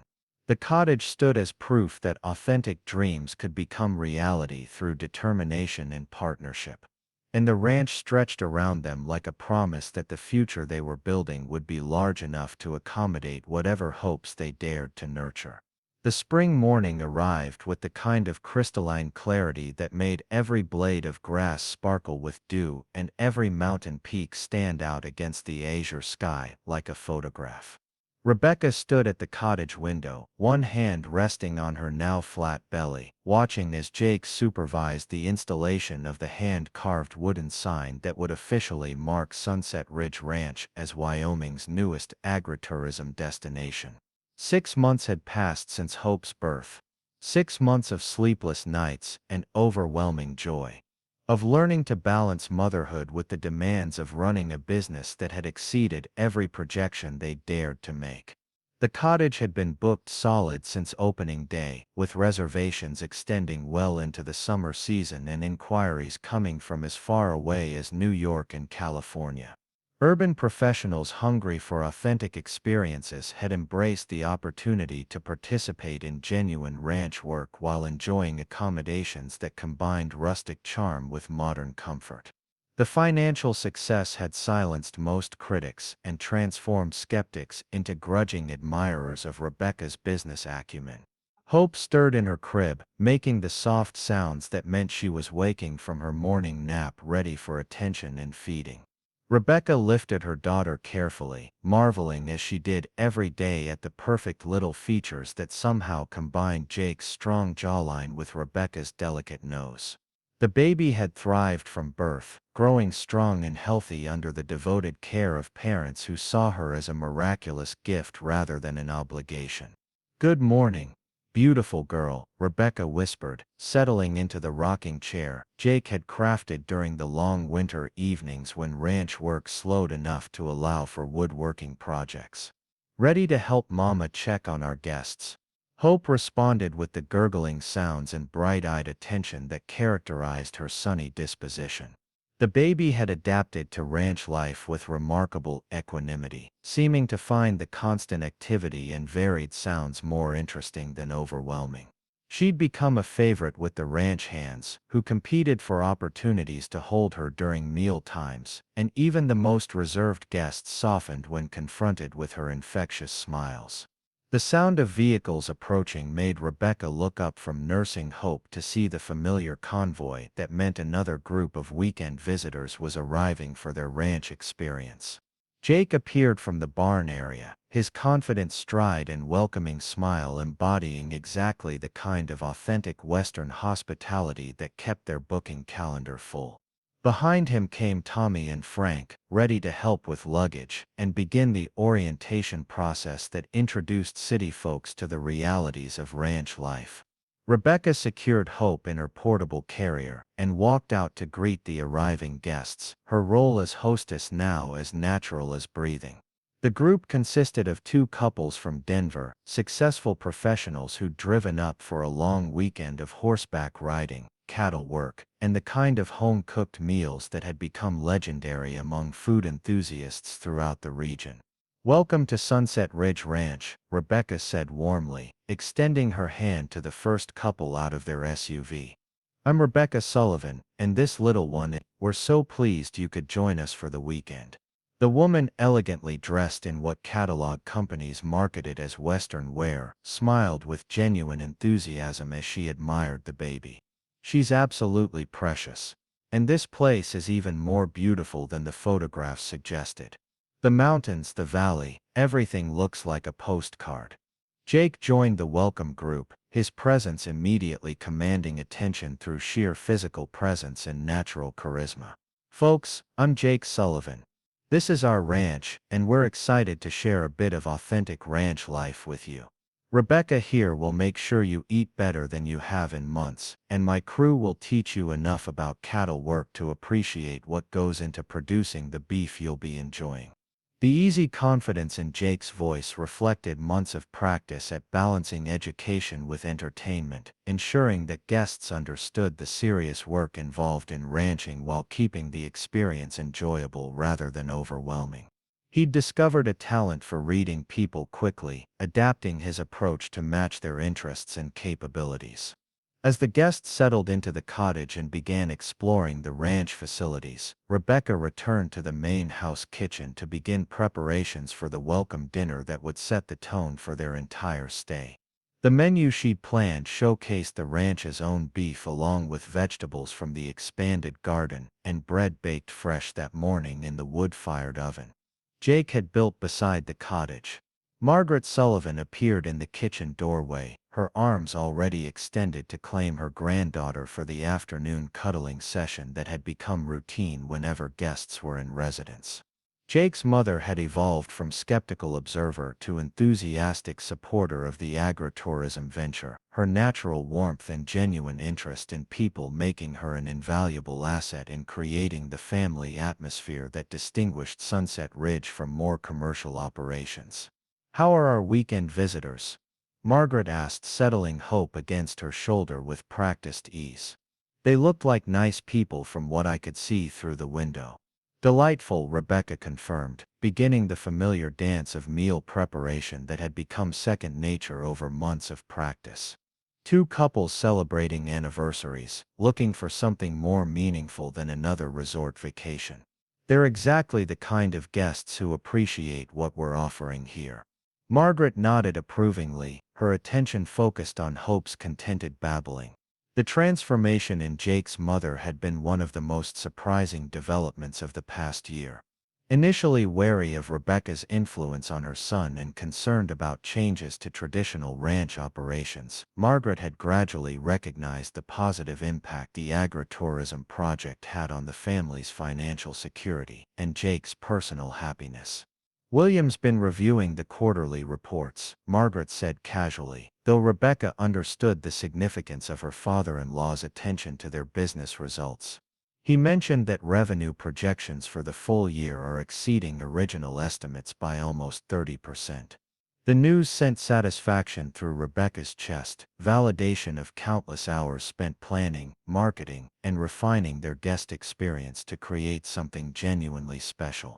The cottage stood as proof that authentic dreams could become reality through determination and partnership. And the ranch stretched around them like a promise that the future they were building would be large enough to accommodate whatever hopes they dared to nurture. The spring morning arrived with the kind of crystalline clarity that made every blade of grass sparkle with dew and every mountain peak stand out against the azure sky like a photograph. Rebecca stood at the cottage window, one hand resting on her now flat belly, watching as Jake supervised the installation of the hand-carved wooden sign that would officially mark Sunset Ridge Ranch as Wyoming's newest agritourism destination. 6 months had passed since Hope's birth. 6 months of sleepless nights and overwhelming joy. Of learning to balance motherhood with the demands of running a business that had exceeded every projection they dared to make. The cottage had been booked solid since opening day, with reservations extending well into the summer season and inquiries coming from as far away as New York and California. Urban professionals hungry for authentic experiences had embraced the opportunity to participate in genuine ranch work while enjoying accommodations that combined rustic charm with modern comfort. The financial success had silenced most critics and transformed skeptics into grudging admirers of Rebecca's business acumen. Hope stirred in her crib, making the soft sounds that meant she was waking from her morning nap ready for attention and feeding. Rebecca lifted her daughter carefully, marveling as she did every day at the perfect little features that somehow combined Jake's strong jawline with Rebecca's delicate nose. The baby had thrived from birth, growing strong and healthy under the devoted care of parents who saw her as a miraculous gift rather than an obligation. "Good morning, beautiful girl," Rebecca whispered, settling into the rocking chair Jake had crafted during the long winter evenings when ranch work slowed enough to allow for woodworking projects. "Ready to help Mama check on our guests?" Hope responded with the gurgling sounds and bright-eyed attention that characterized her sunny disposition. The baby had adapted to ranch life with remarkable equanimity, seeming to find the constant activity and varied sounds more interesting than overwhelming. She'd become a favorite with the ranch hands, who competed for opportunities to hold her during meal times, and even the most reserved guests softened when confronted with her infectious smiles. The sound of vehicles approaching made Rebecca look up from nursing Hope to see the familiar convoy that meant another group of weekend visitors was arriving for their ranch experience. Jake appeared from the barn area, his confident stride and welcoming smile embodying exactly the kind of authentic Western hospitality that kept their booking calendar full. Behind him came Tommy and Frank, ready to help with luggage and begin the orientation process that introduced city folks to the realities of ranch life. Rebecca secured Hope in her portable carrier and walked out to greet the arriving guests, her role as hostess now as natural as breathing. The group consisted of two couples from Denver, successful professionals who'd driven up for a long weekend of horseback riding, cattle work, and the kind of home-cooked meals that had become legendary among food enthusiasts throughout the region. "Welcome to Sunset Ridge Ranch," Rebecca said warmly, extending her hand to the first couple out of their SUV. "I'm Rebecca Sullivan, and this little one, we're so pleased you could join us for the weekend." The woman, elegantly dressed in what catalog companies marketed as Western wear, smiled with genuine enthusiasm as she admired the baby. "She's absolutely precious. And this place is even more beautiful than the photographs suggested. The mountains, the valley, everything looks like a postcard." Jake joined the welcome group, his presence immediately commanding attention through sheer physical presence and natural charisma. "Folks, I'm Jake Sullivan. This is our ranch, and we're excited to share a bit of authentic ranch life with you. Rebecca here will make sure you eat better than you have in months, and my crew will teach you enough about cattle work to appreciate what goes into producing the beef you'll be enjoying." The easy confidence in Jake's voice reflected months of practice at balancing education with entertainment, ensuring that guests understood the serious work involved in ranching while keeping the experience enjoyable rather than overwhelming. He'd discovered a talent for reading people quickly, adapting his approach to match their interests and capabilities. As the guests settled into the cottage and began exploring the ranch facilities, Rebecca returned to the main house kitchen to begin preparations for the welcome dinner that would set the tone for their entire stay. The menu she'd planned showcased the ranch's own beef along with vegetables from the expanded garden and bread baked fresh that morning in the wood-fired oven Jake had built beside the cottage. Margaret Sullivan appeared in the kitchen doorway, her arms already extended to claim her granddaughter for the afternoon cuddling session that had become routine whenever guests were in residence. Jake's mother had evolved from skeptical observer to enthusiastic supporter of the agritourism venture, her natural warmth and genuine interest in people making her an invaluable asset in creating the family atmosphere that distinguished Sunset Ridge from more commercial operations. "How are our weekend visitors?" Margaret asked, settling Hope against her shoulder with practiced ease. "They looked like nice people from what I could see through the window." "Delightful," Rebecca confirmed, beginning the familiar dance of meal preparation that had become second nature over months of practice. Two couples celebrating anniversaries, looking for something more meaningful than another resort vacation. They're exactly the kind of guests who appreciate what we're offering here. Margaret nodded approvingly, her attention focused on Hope's contented babbling. The transformation in Jake's mother had been one of the most surprising developments of the past year. Initially wary of Rebecca's influence on her son and concerned about changes to traditional ranch operations, Margaret had gradually recognized the positive impact the agritourism project had on the family's financial security and Jake's personal happiness. "William's been reviewing the quarterly reports," Margaret said casually, though Rebecca understood the significance of her father-in-law's attention to their business results. "He mentioned that revenue projections for the full year are exceeding original estimates by almost 30%. The news sent satisfaction through Rebecca's chest, validation of countless hours spent planning, marketing, and refining their guest experience to create something genuinely special.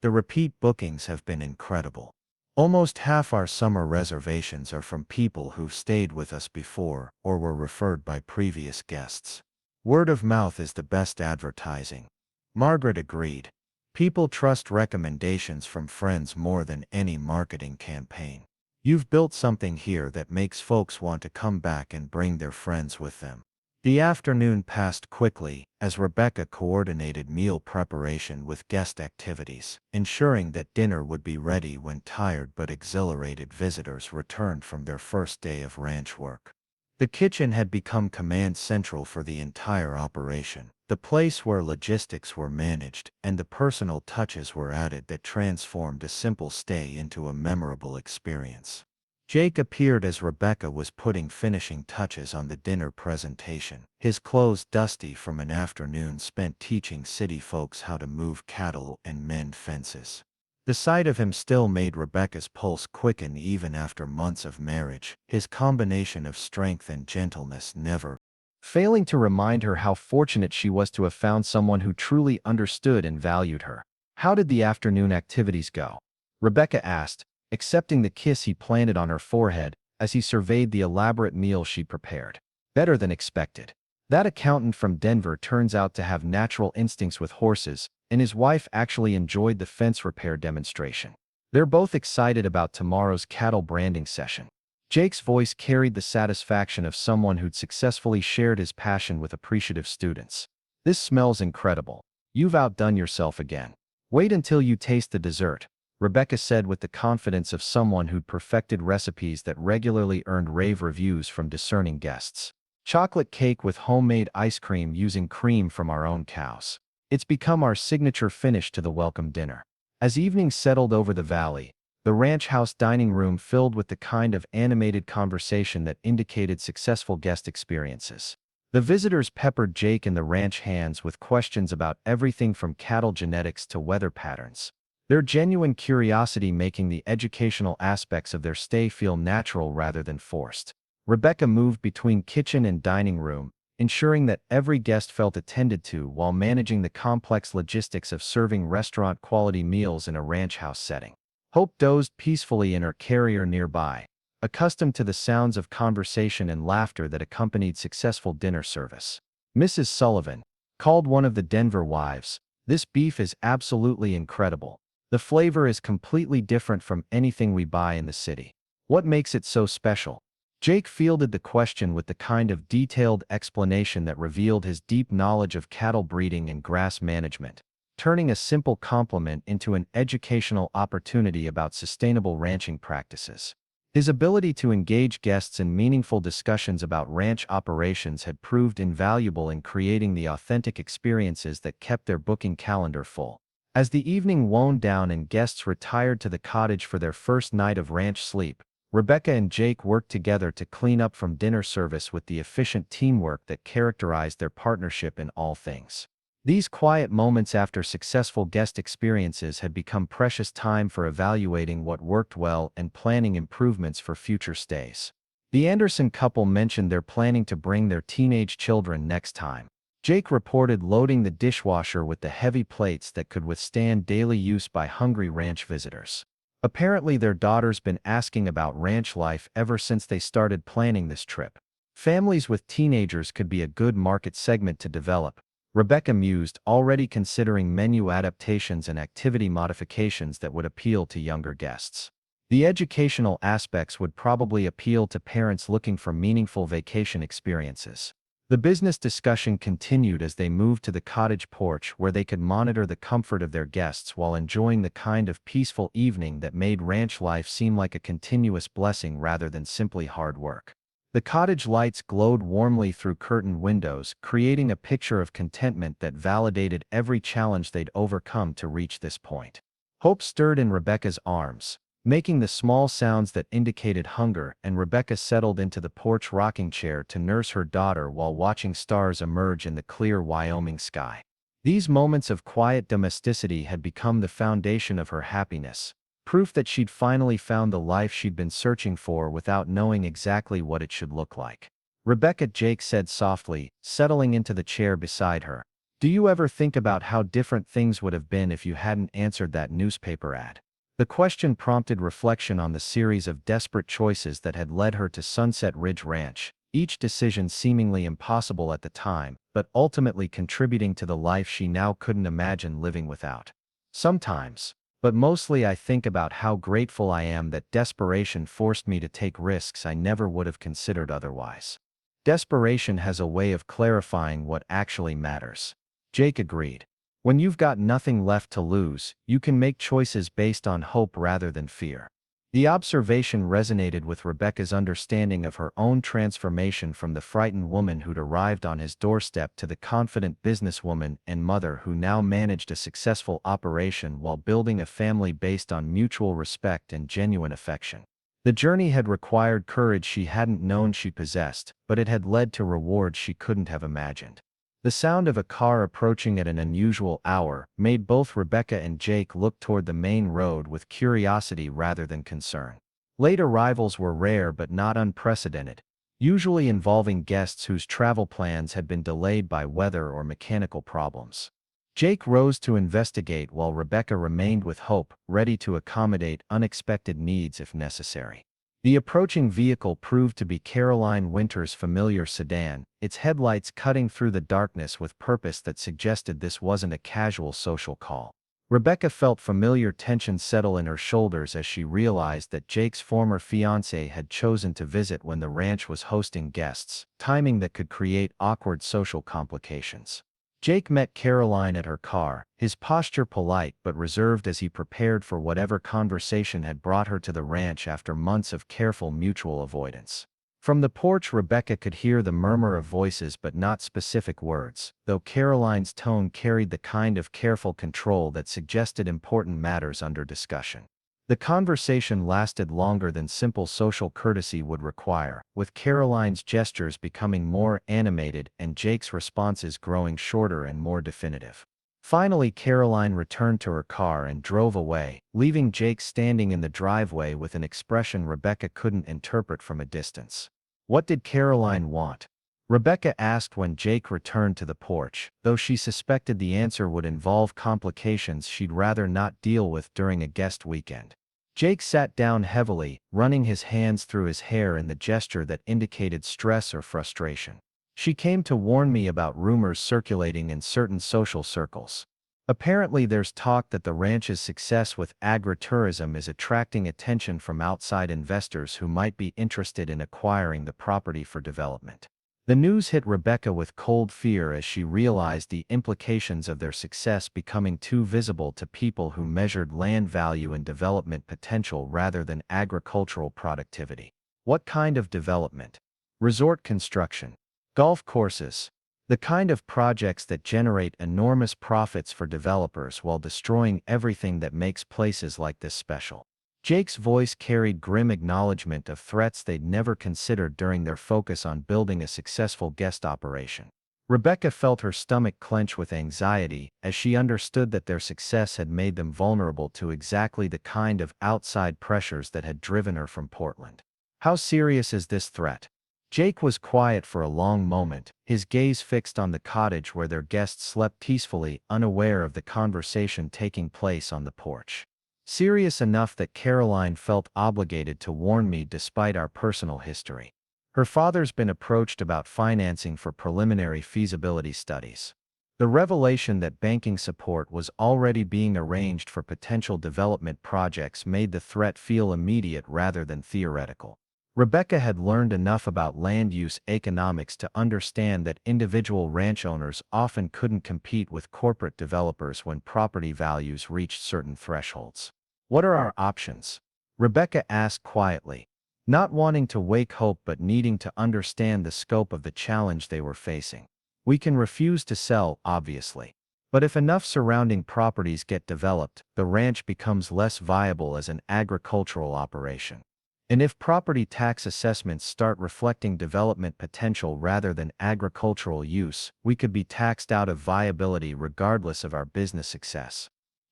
The repeat bookings have been incredible. Almost half our summer reservations are from people who've stayed with us before or were referred by previous guests. Word of mouth is the best advertising." Margaret agreed. "People trust recommendations from friends more than any marketing campaign. You've built something here that makes folks want to come back and bring their friends with them." The afternoon passed quickly as Rebecca coordinated meal preparation with guest activities, ensuring that dinner would be ready when tired but exhilarated visitors returned from their first day of ranch work. The kitchen had become command central for the entire operation, the place where logistics were managed and the personal touches were added that transformed a simple stay into a memorable experience. Jake appeared as Rebecca was putting finishing touches on the dinner presentation, his clothes dusty from an afternoon spent teaching city folks how to move cattle and mend fences. The sight of him still made Rebecca's pulse quicken even after months of marriage, his combination of strength and gentleness never failing to remind her how fortunate she was to have found someone who truly understood and valued her. "How did the afternoon activities go?" Rebecca asked, accepting the kiss he planted on her forehead as he surveyed the elaborate meal she prepared. "Better than expected. That accountant from Denver turns out to have natural instincts with horses, and his wife actually enjoyed the fence repair demonstration. They're both excited about tomorrow's cattle branding session." Jake's voice carried the satisfaction of someone who'd successfully shared his passion with appreciative students. "This smells incredible. You've outdone yourself again. Wait until you taste the dessert," Rebecca said with the confidence of someone who'd perfected recipes that regularly earned rave reviews from discerning guests. "Chocolate cake with homemade ice cream using cream from our own cows. It's become our signature finish to the welcome dinner." As evening settled over the valley, the ranch house dining room filled with the kind of animated conversation that indicated successful guest experiences. The visitors peppered Jake and the ranch hands with questions about everything from cattle genetics to weather patterns, their genuine curiosity making the educational aspects of their stay feel natural rather than forced. Rebecca moved between kitchen and dining room, ensuring that every guest felt attended to while managing the complex logistics of serving restaurant-quality meals in a ranch house setting. Hope dozed peacefully in her carrier nearby, accustomed to the sounds of conversation and laughter that accompanied successful dinner service. Mrs. Sullivan, called one of the Denver wives, "This beef is absolutely incredible. The flavor is completely different from anything we buy in the city. What makes it so special?" Jake fielded the question with the kind of detailed explanation that revealed his deep knowledge of cattle breeding and grass management, turning a simple compliment into an educational opportunity about sustainable ranching practices. His ability to engage guests in meaningful discussions about ranch operations had proved invaluable in creating the authentic experiences that kept their booking calendar full. As the evening wound down and guests retired to the cottage for their first night of ranch sleep, Rebecca and Jake worked together to clean up from dinner service with the efficient teamwork that characterized their partnership in all things. These quiet moments after successful guest experiences had become precious time for evaluating what worked well and planning improvements for future stays. The Anderson couple mentioned they're planning to bring their teenage children next time. Jake reported loading the dishwasher with the heavy plates that could withstand daily use by hungry ranch visitors. Apparently their daughter's been asking about ranch life ever since they started planning this trip. Families with teenagers could be a good market segment to develop, Rebecca mused, already considering menu adaptations and activity modifications that would appeal to younger guests. The educational aspects would probably appeal to parents looking for meaningful vacation experiences. The business discussion continued as they moved to the cottage porch where they could monitor the comfort of their guests while enjoying the kind of peaceful evening that made ranch life seem like a continuous blessing rather than simply hard work. The cottage lights glowed warmly through curtained windows, creating a picture of contentment that validated every challenge they'd overcome to reach this point. Hope stirred in Rebecca's arms, making the small sounds that indicated hunger, and Rebecca settled into the porch rocking chair to nurse her daughter while watching stars emerge in the clear Wyoming sky. These moments of quiet domesticity had become the foundation of her happiness, proof that she'd finally found the life she'd been searching for without knowing exactly what it should look like. "Rebecca," Jake said softly, settling into the chair beside her, "do you ever think about how different things would have been if you hadn't answered that newspaper ad?" The question prompted reflection on the series of desperate choices that had led her to Sunset Ridge Ranch, each decision seemingly impossible at the time, but ultimately contributing to the life she now couldn't imagine living without. "Sometimes. But mostly I think about how grateful I am that desperation forced me to take risks I never would have considered otherwise. Desperation has a way of clarifying what actually matters." Jake agreed. "When you've got nothing left to lose, you can make choices based on hope rather than fear." The observation resonated with Rebecca's understanding of her own transformation from the frightened woman who'd arrived on his doorstep to the confident businesswoman and mother who now managed a successful operation while building a family based on mutual respect and genuine affection. The journey had required courage she hadn't known she possessed, but it had led to rewards she couldn't have imagined. The sound of a car approaching at an unusual hour made both Rebecca and Jake look toward the main road with curiosity rather than concern. Late arrivals were rare but not unprecedented, usually involving guests whose travel plans had been delayed by weather or mechanical problems. Jake rose to investigate while Rebecca remained with Hope, ready to accommodate unexpected needs if necessary. The approaching vehicle proved to be Caroline Winter's familiar sedan, its headlights cutting through the darkness with purpose that suggested this wasn't a casual social call. Rebecca felt familiar tension settle in her shoulders as she realized that Jake's former fiancée had chosen to visit when the ranch was hosting guests, timing that could create awkward social complications. Jake met Caroline at her car, his posture polite but reserved as he prepared for whatever conversation had brought her to the ranch after months of careful mutual avoidance. From the porch, Rebecca could hear the murmur of voices but not specific words, though Caroline's tone carried the kind of careful control that suggested important matters under discussion. The conversation lasted longer than simple social courtesy would require, with Caroline's gestures becoming more animated and Jake's responses growing shorter and more definitive. Finally, Caroline returned to her car and drove away, leaving Jake standing in the driveway with an expression Rebecca couldn't interpret from a distance. What did Caroline want? Rebecca asked when Jake returned to the porch, though she suspected the answer would involve complications she'd rather not deal with during a guest weekend. Jake sat down heavily, running his hands through his hair in the gesture that indicated stress or frustration. She came to warn me about rumors circulating in certain social circles. Apparently, there's talk that the ranch's success with agritourism is attracting attention from outside investors who might be interested in acquiring the property for development. The news hit Rebecca with cold fear as she realized the implications of their success becoming too visible to people who measured land value and development potential rather than agricultural productivity. What kind of development? Resort construction. Golf courses. The kind of projects that generate enormous profits for developers while destroying everything that makes places like this special. Jake's voice carried grim acknowledgement of threats they'd never considered during their focus on building a successful guest operation. Rebecca felt her stomach clench with anxiety as she understood that their success had made them vulnerable to exactly the kind of outside pressures that had driven her from Portland. How serious is this threat? Jake was quiet for a long moment, his gaze fixed on the cottage where their guests slept peacefully, unaware of the conversation taking place on the porch. Serious enough that Caroline felt obligated to warn me despite our personal history. Her father's been approached about financing for preliminary feasibility studies. The revelation that banking support was already being arranged for potential development projects made the threat feel immediate rather than theoretical. Rebecca had learned enough about land use economics to understand that individual ranch owners often couldn't compete with corporate developers when property values reached certain thresholds. What are our options? Rebecca asked quietly, not wanting to wake hope but needing to understand the scope of the challenge they were facing. We can refuse to sell, obviously. But if enough surrounding properties get developed, the ranch becomes less viable as an agricultural operation. And if property tax assessments start reflecting development potential rather than agricultural use, we could be taxed out of viability regardless of our business success.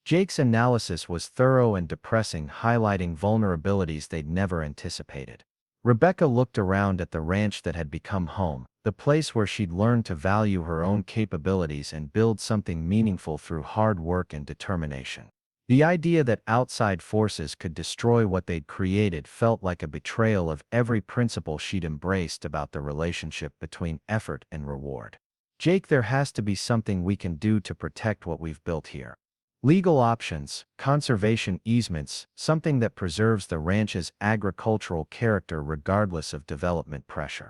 Jake's analysis was thorough and depressing, highlighting vulnerabilities they'd never anticipated. Rebecca looked around at the ranch that had become home, the place where she'd learned to value her own capabilities and build something meaningful through hard work and determination. The idea that outside forces could destroy what they'd created felt like a betrayal of every principle she'd embraced about the relationship between effort and reward. Jake, there has to be something we can do to protect what we've built here. Legal options, conservation easements, something that preserves the ranch's agricultural character regardless of development pressure.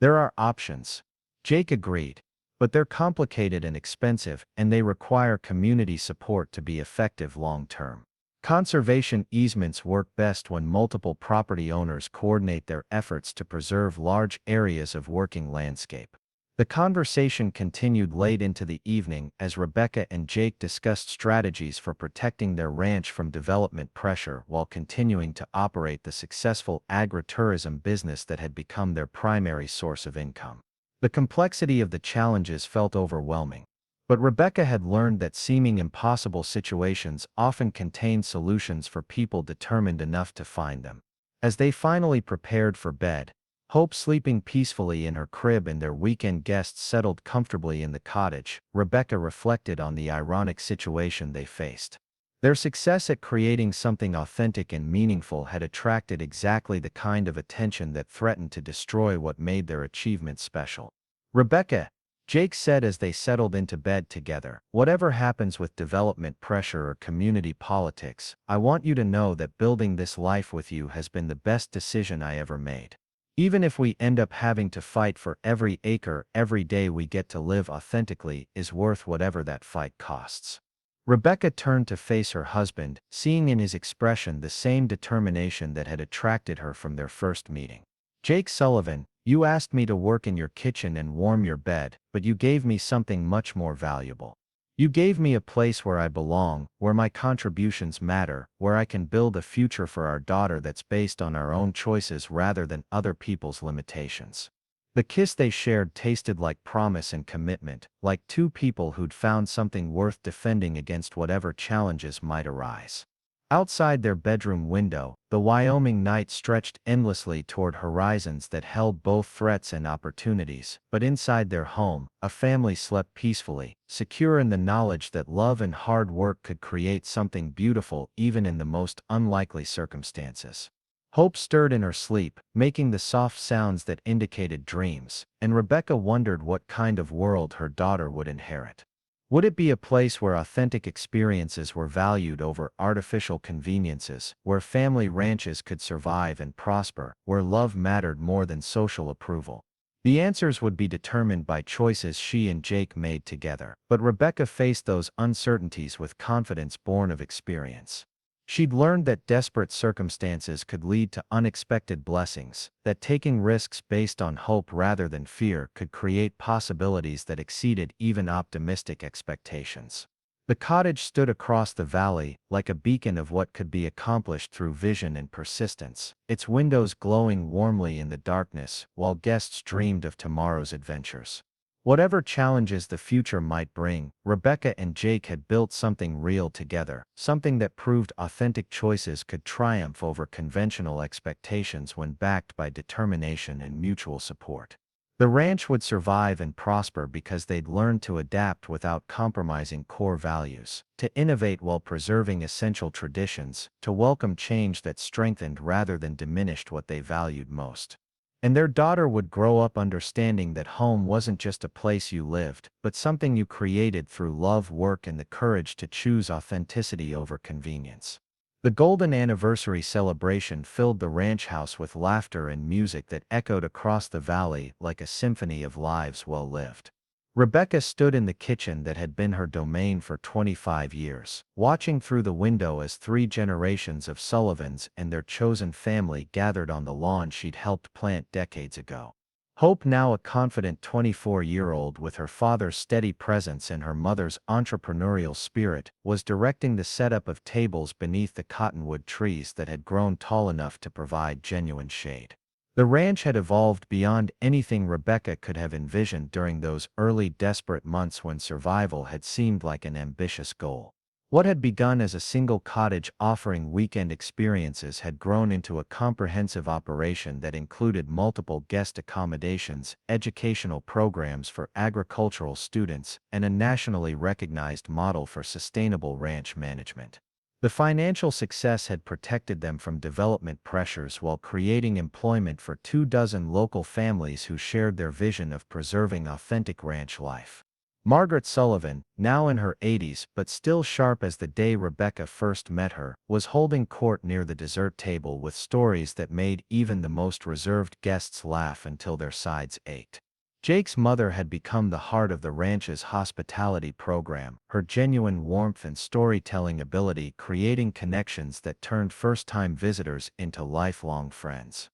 There are options. Jake agreed. But they're complicated and expensive, and they require community support to be effective long-term. Conservation easements work best when multiple property owners coordinate their efforts to preserve large areas of working landscape. The conversation continued late into the evening as Rebecca and Jake discussed strategies for protecting their ranch from development pressure while continuing to operate the successful agritourism business that had become their primary source of income. The complexity of the challenges felt overwhelming. But Rebecca had learned that seeming impossible situations often contain solutions for people determined enough to find them. As they finally prepared for bed, Hope sleeping peacefully in her crib and their weekend guests settled comfortably in the cottage, Rebecca reflected on the ironic situation they faced. Their success at creating something authentic and meaningful had attracted exactly the kind of attention that threatened to destroy what made their achievement special. Rebecca, Jake said as they settled into bed together, whatever happens with development pressure or community politics, I want you to know that building this life with you has been the best decision I ever made. Even if we end up having to fight for every acre, every day we get to live authentically is worth whatever that fight costs. Rebecca turned to face her husband, seeing in his expression the same determination that had attracted her from their first meeting. Jake Sullivan, you asked me to work in your kitchen and warm your bed, but you gave me something much more valuable. You gave me a place where I belong, where my contributions matter, where I can build a future for our daughter that's based on our own choices rather than other people's limitations. The kiss they shared tasted like promise and commitment, like two people who'd found something worth defending against whatever challenges might arise. Outside their bedroom window, the Wyoming night stretched endlessly toward horizons that held both threats and opportunities. But inside their home, a family slept peacefully, secure in the knowledge that love and hard work could create something beautiful even in the most unlikely circumstances. Hope stirred in her sleep, making the soft sounds that indicated dreams, and Rebecca wondered what kind of world her daughter would inherit. Would it be a place where authentic experiences were valued over artificial conveniences, where family ranches could survive and prosper, where love mattered more than social approval? The answers would be determined by choices she and Jake made together, but Rebecca faced those uncertainties with confidence born of experience. She'd learned that desperate circumstances could lead to unexpected blessings, that taking risks based on hope rather than fear could create possibilities that exceeded even optimistic expectations. The cottage stood across the valley, like a beacon of what could be accomplished through vision and persistence, its windows glowing warmly in the darkness, while guests dreamed of tomorrow's adventures. Whatever challenges the future might bring, Rebecca and Jake had built something real together, something that proved authentic choices could triumph over conventional expectations when backed by determination and mutual support. The ranch would survive and prosper because they'd learned to adapt without compromising core values, to innovate while preserving essential traditions, to welcome change that strengthened rather than diminished what they valued most. And their daughter would grow up understanding that home wasn't just a place you lived, but something you created through love, work, and the courage to choose authenticity over convenience. The golden anniversary celebration filled the ranch house with laughter and music that echoed across the valley like a symphony of lives well lived. Rebecca stood in the kitchen that had been her domain for 25 years, watching through the window as 3 generations of Sullivans and their chosen family gathered on the lawn she'd helped plant decades ago. Hope, now a confident 24-year-old with her father's steady presence and her mother's entrepreneurial spirit, was directing the setup of tables beneath the cottonwood trees that had grown tall enough to provide genuine shade. The ranch had evolved beyond anything Rebecca could have envisioned during those early desperate months when survival had seemed like an ambitious goal. What had begun as a single cottage offering weekend experiences had grown into a comprehensive operation that included multiple guest accommodations, educational programs for agricultural students, and a nationally recognized model for sustainable ranch management. The financial success had protected them from development pressures while creating employment for 24 local families who shared their vision of preserving authentic ranch life. Margaret Sullivan, now in her 80s but still sharp as the day Rebecca first met her, was holding court near the dessert table with stories that made even the most reserved guests laugh until their sides ached. Jake's mother had become the heart of the ranch's hospitality program, her genuine warmth and storytelling ability creating connections that turned first-time visitors into lifelong friends.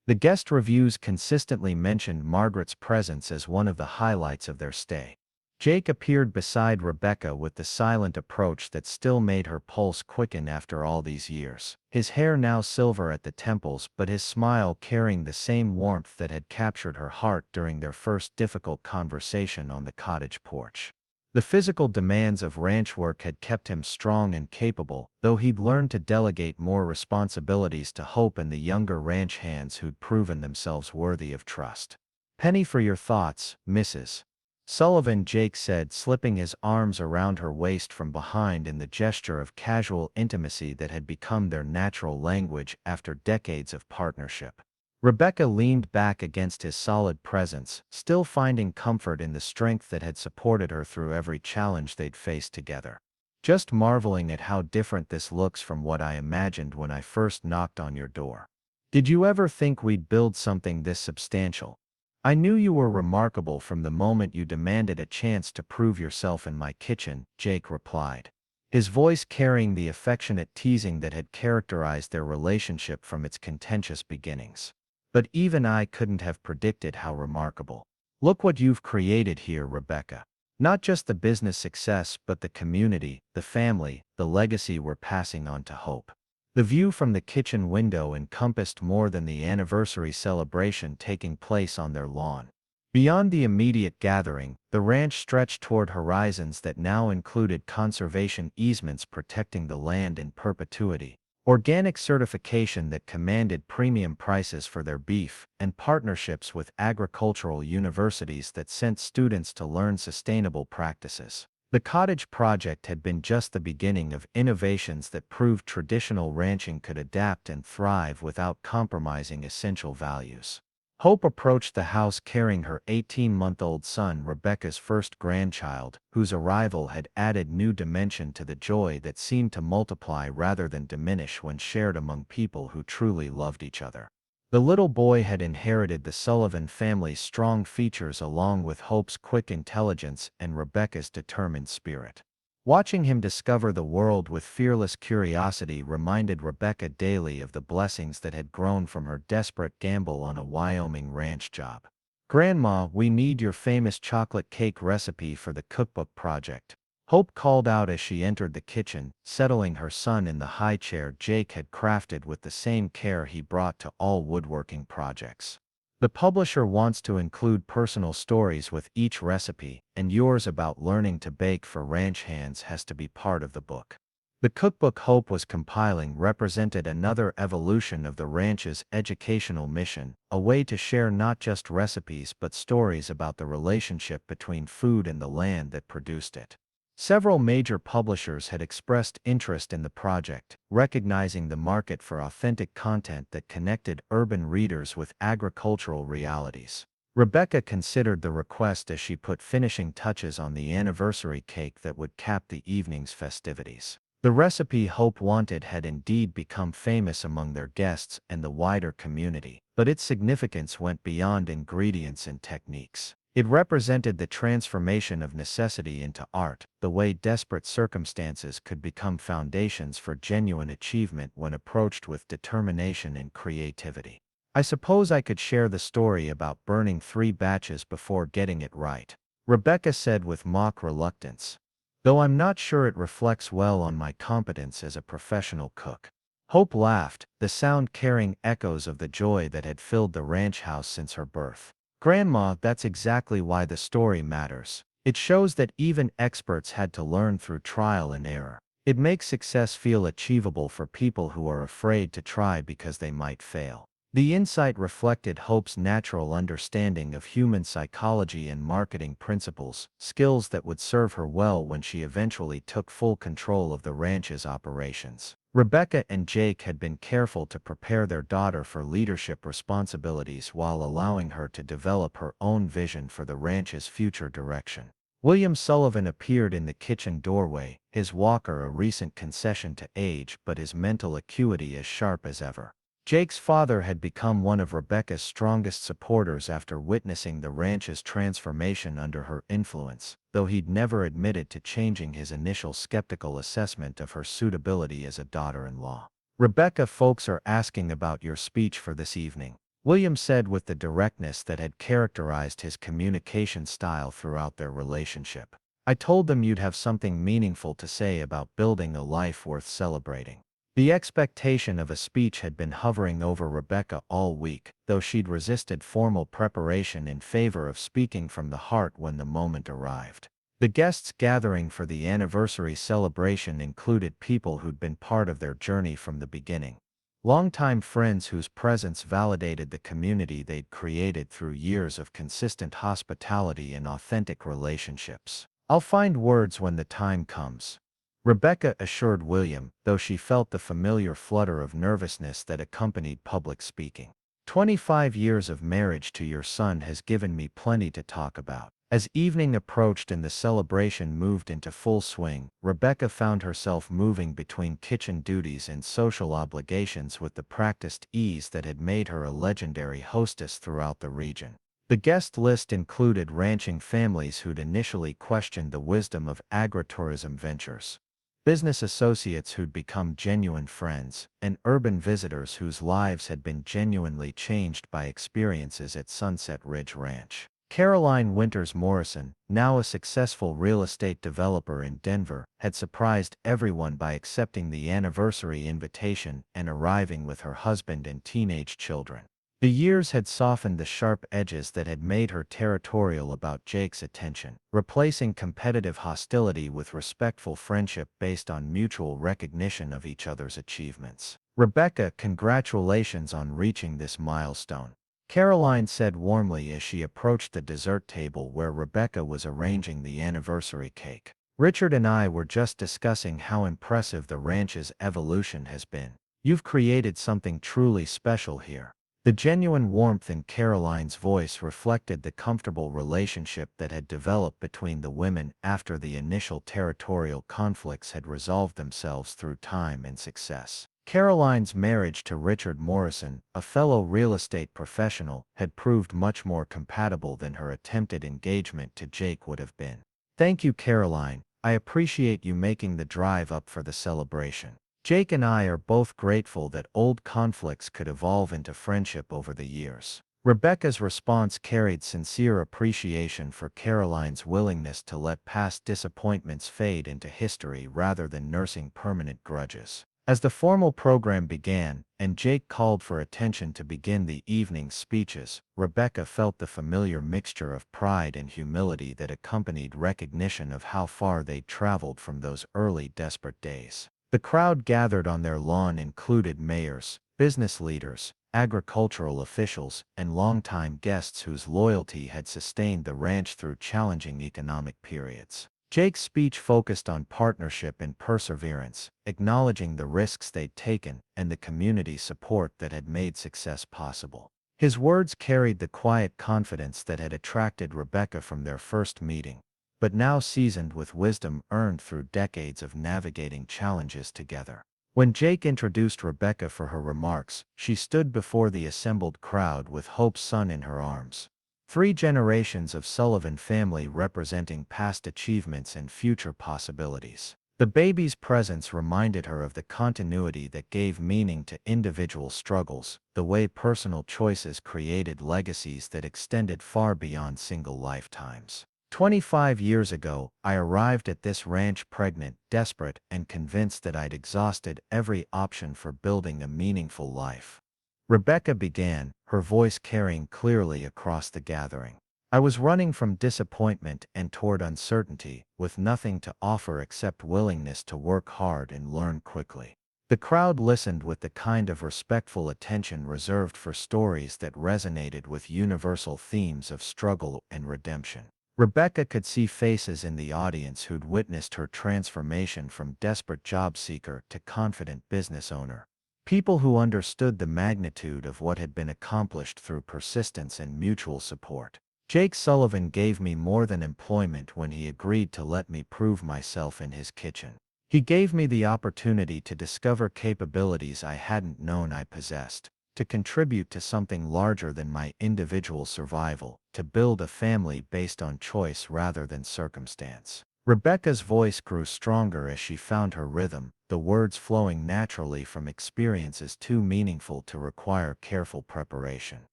The guest reviews consistently mentioned Margaret's presence as one of the highlights of their stay. Jake appeared beside Rebecca with the silent approach that still made her pulse quicken after all these years. His hair now silver at the temples, but his smile carrying the same warmth that had captured her heart during their first difficult conversation on the cottage porch. The physical demands of ranch work had kept him strong and capable, though he'd learned to delegate more responsibilities to Hope and the younger ranch hands who'd proven themselves worthy of trust. "Penny for your thoughts, Mrs. Sullivan," Jake said, slipping his arms around her waist from behind in the gesture of casual intimacy that had become their natural language after decades of partnership. Rebecca leaned back against his solid presence, still finding comfort in the strength that had supported her through every challenge they'd faced together. "Just marveling at how different this looks from what I imagined when I first knocked on your door. Did you ever think we'd build something this substantial? I knew you were remarkable from the moment you demanded a chance to prove yourself in my kitchen," Jake replied, his voice carrying the affectionate teasing that had characterized their relationship from its contentious beginnings. "But even I couldn't have predicted how remarkable. Look what you've created here, Rebecca. Not just the business success, but the community, the family, the legacy we're passing on to Hope." The view from the kitchen window encompassed more than the anniversary celebration taking place on their lawn. Beyond the immediate gathering, the ranch stretched toward horizons that now included conservation easements protecting the land in perpetuity, organic certification that commanded premium prices for their beef, and partnerships with agricultural universities that sent students to learn sustainable practices. The cottage project had been just the beginning of innovations that proved traditional ranching could adapt and thrive without compromising essential values. Hope approached the house carrying her 18-month-old son, Rebecca's first grandchild, whose arrival had added new dimension to the joy that seemed to multiply rather than diminish when shared among people who truly loved each other. The little boy had inherited the Sullivan family's strong features along with Hope's quick intelligence and Rebecca's determined spirit. Watching him discover the world with fearless curiosity reminded Rebecca daily of the blessings that had grown from her desperate gamble on a Wyoming ranch job. "Grandma, we need your famous chocolate cake recipe for the cookbook project," Hope called out as she entered the kitchen, settling her son in the high chair Jake had crafted with the same care he brought to all woodworking projects. "The publisher wants to include personal stories with each recipe, and yours about learning to bake for ranch hands has to be part of the book." The cookbook Hope was compiling represented another evolution of the ranch's educational mission, a way to share not just recipes but stories about the relationship between food and the land that produced it. Several major publishers had expressed interest in the project, recognizing the market for authentic content that connected urban readers with agricultural realities. Rebecca considered the request as she put finishing touches on the anniversary cake that would cap the evening's festivities. The recipe Hope wanted had indeed become famous among their guests and the wider community, but its significance went beyond ingredients and techniques. It represented the transformation of necessity into art, the way desperate circumstances could become foundations for genuine achievement when approached with determination and creativity. "I suppose I could share the story about burning 3 batches before getting it right," Rebecca said with mock reluctance, "though I'm not sure it reflects well on my competence as a professional cook." Hope laughed, the sound carrying echoes of the joy that had filled the ranch house since her birth. "Grandma, that's exactly why the story matters. It shows that even experts had to learn through trial and error. It makes success feel achievable for people who are afraid to try because they might fail." The insight reflected Hope's natural understanding of human psychology and marketing principles, skills that would serve her well when she eventually took full control of the ranch's operations. Rebecca and Jake had been careful to prepare their daughter for leadership responsibilities while allowing her to develop her own vision for the ranch's future direction. William Sullivan appeared in the kitchen doorway, his walker a recent concession to age but his mental acuity as sharp as ever. Jake's father had become one of Rebecca's strongest supporters after witnessing the ranch's transformation under her influence, though he'd never admitted to changing his initial skeptical assessment of her suitability as a daughter-in-law. "Rebecca, folks are asking about your speech for this evening," William said with the directness that had characterized his communication style throughout their relationship. "I told them you'd have something meaningful to say about building a life worth celebrating." The expectation of a speech had been hovering over Rebecca all week, though she'd resisted formal preparation in favor of speaking from the heart when the moment arrived. The guests gathering for the anniversary celebration included people who'd been part of their journey from the beginning. Longtime friends whose presence validated the community they'd created through years of consistent hospitality and authentic relationships. "I'll find words when the time comes," Rebecca assured William, though she felt the familiar flutter of nervousness that accompanied public speaking. "25 years of marriage to your son has given me plenty to talk about." As evening approached and the celebration moved into full swing, Rebecca found herself moving between kitchen duties and social obligations with the practiced ease that had made her a legendary hostess throughout the region. The guest list included ranching families who'd initially questioned the wisdom of agritourism ventures, business associates who'd become genuine friends, and urban visitors whose lives had been genuinely changed by experiences at Sunset Ridge Ranch. Caroline Winters Morrison, now a successful real estate developer in Denver, had surprised everyone by accepting the anniversary invitation and arriving with her husband and teenage children. The years had softened the sharp edges that had made her territorial about Jake's attention, replacing competitive hostility with respectful friendship based on mutual recognition of each other's achievements. "Rebecca, congratulations on reaching this milestone," Caroline said warmly as she approached the dessert table where Rebecca was arranging the anniversary cake. "Richard and I were just discussing how impressive the ranch's evolution has been. You've created something truly special here." The genuine warmth in Caroline's voice reflected the comfortable relationship that had developed between the women after the initial territorial conflicts had resolved themselves through time and success. Caroline's marriage to Richard Morrison, a fellow real estate professional, had proved much more compatible than her attempted engagement to Jake would have been. "Thank you, Caroline. I appreciate you making the drive up for the celebration. Jake and I are both grateful that old conflicts could evolve into friendship over the years." Rebecca's response carried sincere appreciation for Caroline's willingness to let past disappointments fade into history rather than nursing permanent grudges. As the formal program began, and Jake called for attention to begin the evening's speeches, Rebecca felt the familiar mixture of pride and humility that accompanied recognition of how far they'd traveled from those early desperate days. The crowd gathered on their lawn included mayors, business leaders, agricultural officials, and longtime guests whose loyalty had sustained the ranch through challenging economic periods. Jake's speech focused on partnership and perseverance, acknowledging the risks they'd taken and the community support that had made success possible. His words carried the quiet confidence that had attracted Rebecca from their first meeting, but now seasoned with wisdom earned through decades of navigating challenges together. When Jake introduced Rebecca for her remarks, she stood before the assembled crowd with Hope's son in her arms. 3 generations of Sullivan family representing past achievements and future possibilities. The baby's presence reminded her of the continuity that gave meaning to individual struggles, the way personal choices created legacies that extended far beyond single lifetimes. 25 years ago, I arrived at this ranch pregnant, desperate, and convinced that I'd exhausted every option for building a meaningful life. Rebecca began, her voice carrying clearly across the gathering. "I was running from disappointment and toward uncertainty, with nothing to offer except willingness to work hard and learn quickly." The crowd listened with the kind of respectful attention reserved for stories that resonated with universal themes of struggle and redemption. Rebecca could see faces in the audience who'd witnessed her transformation from desperate job seeker to confident business owner. People who understood the magnitude of what had been accomplished through persistence and mutual support. "Jake Sullivan gave me more than employment when he agreed to let me prove myself in his kitchen. He gave me the opportunity to discover capabilities I hadn't known I possessed, to contribute to something larger than my individual survival, to build a family based on choice rather than circumstance." Rebecca's voice grew stronger as she found her rhythm, the words flowing naturally from experiences too meaningful to require careful preparation.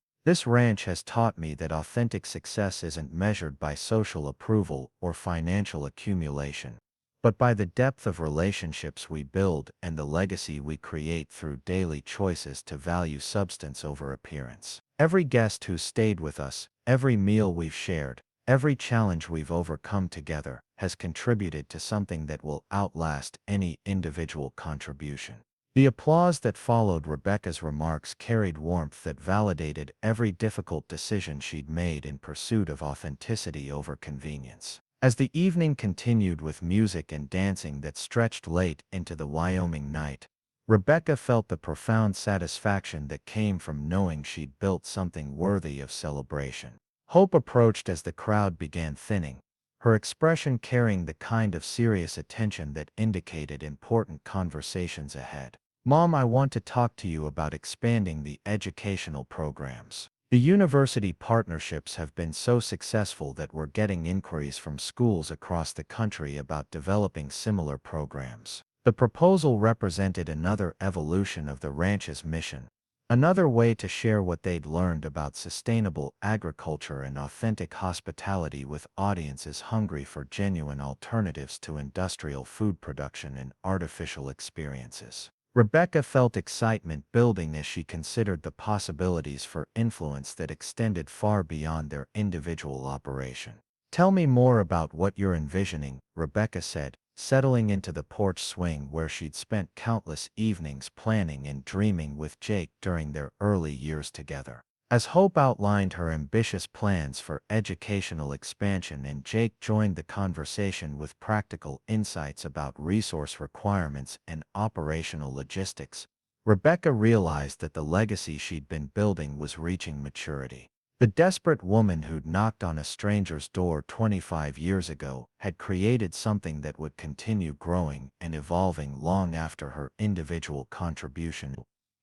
"This ranch has taught me that authentic success isn't measured by social approval or financial accumulation, but by the depth of relationships we build and the legacy we create through daily choices to value substance over appearance. Every guest who stayed with us, every meal we've shared, every challenge we've overcome together has contributed to something that will outlast any individual contribution." The applause that followed Rebecca's remarks carried warmth that validated every difficult decision she'd made in pursuit of authenticity over convenience. As the evening continued with music and dancing that stretched late into the Wyoming night, Rebecca felt the profound satisfaction that came from knowing she'd built something worthy of celebration. Hope approached as the crowd began thinning, her expression carrying the kind of serious attention that indicated important conversations ahead. "Mom, I want to talk to you about expanding the educational programs. The university partnerships have been so successful that we're getting inquiries from schools across the country about developing similar programs." The proposal represented another evolution of the ranch's mission, another way to share what they'd learned about sustainable agriculture and authentic hospitality with audiences hungry for genuine alternatives to industrial food production and artificial experiences. Rebecca felt excitement building as she considered the possibilities for influence that extended far beyond their individual operation. Tell me more about what you're envisioning, Rebecca said, settling into the porch swing where she'd spent countless evenings planning and dreaming with Jake during their early years together. As Hope outlined her ambitious plans for educational expansion and Jake joined the conversation with practical insights about resource requirements and operational logistics, Rebecca realized that the legacy she'd been building was reaching maturity. The desperate woman who'd knocked on a stranger's door 25 years ago had created something that would continue growing and evolving long after her individual contribution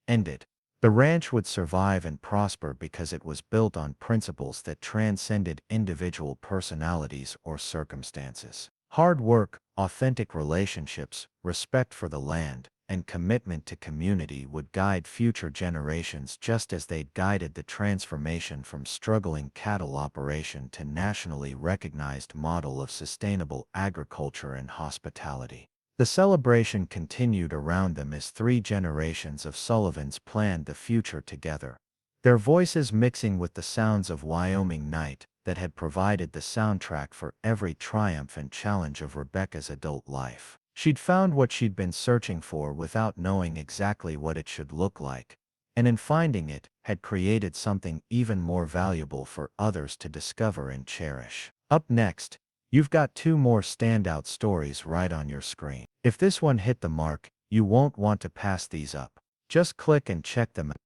ended. The ranch would survive and prosper because it was built on principles that transcended individual personalities or circumstances. Hard work, authentic relationships, respect for the land, and commitment to community would guide future generations just as they'd guided the transformation from struggling cattle operation to nationally recognized model of sustainable agriculture and hospitality. The celebration continued around them as 3 generations of Sullivans planned the future together, their voices mixing with the sounds of Wyoming night that had provided the soundtrack for every triumph and challenge of Rebecca's adult life. She'd found what she'd been searching for without knowing exactly what it should look like, and in finding it, had created something even more valuable for others to discover and cherish. Up next, you've got 2 more standout stories right on your screen. If this one hit the mark, you won't want to pass these up. Just click and check them out.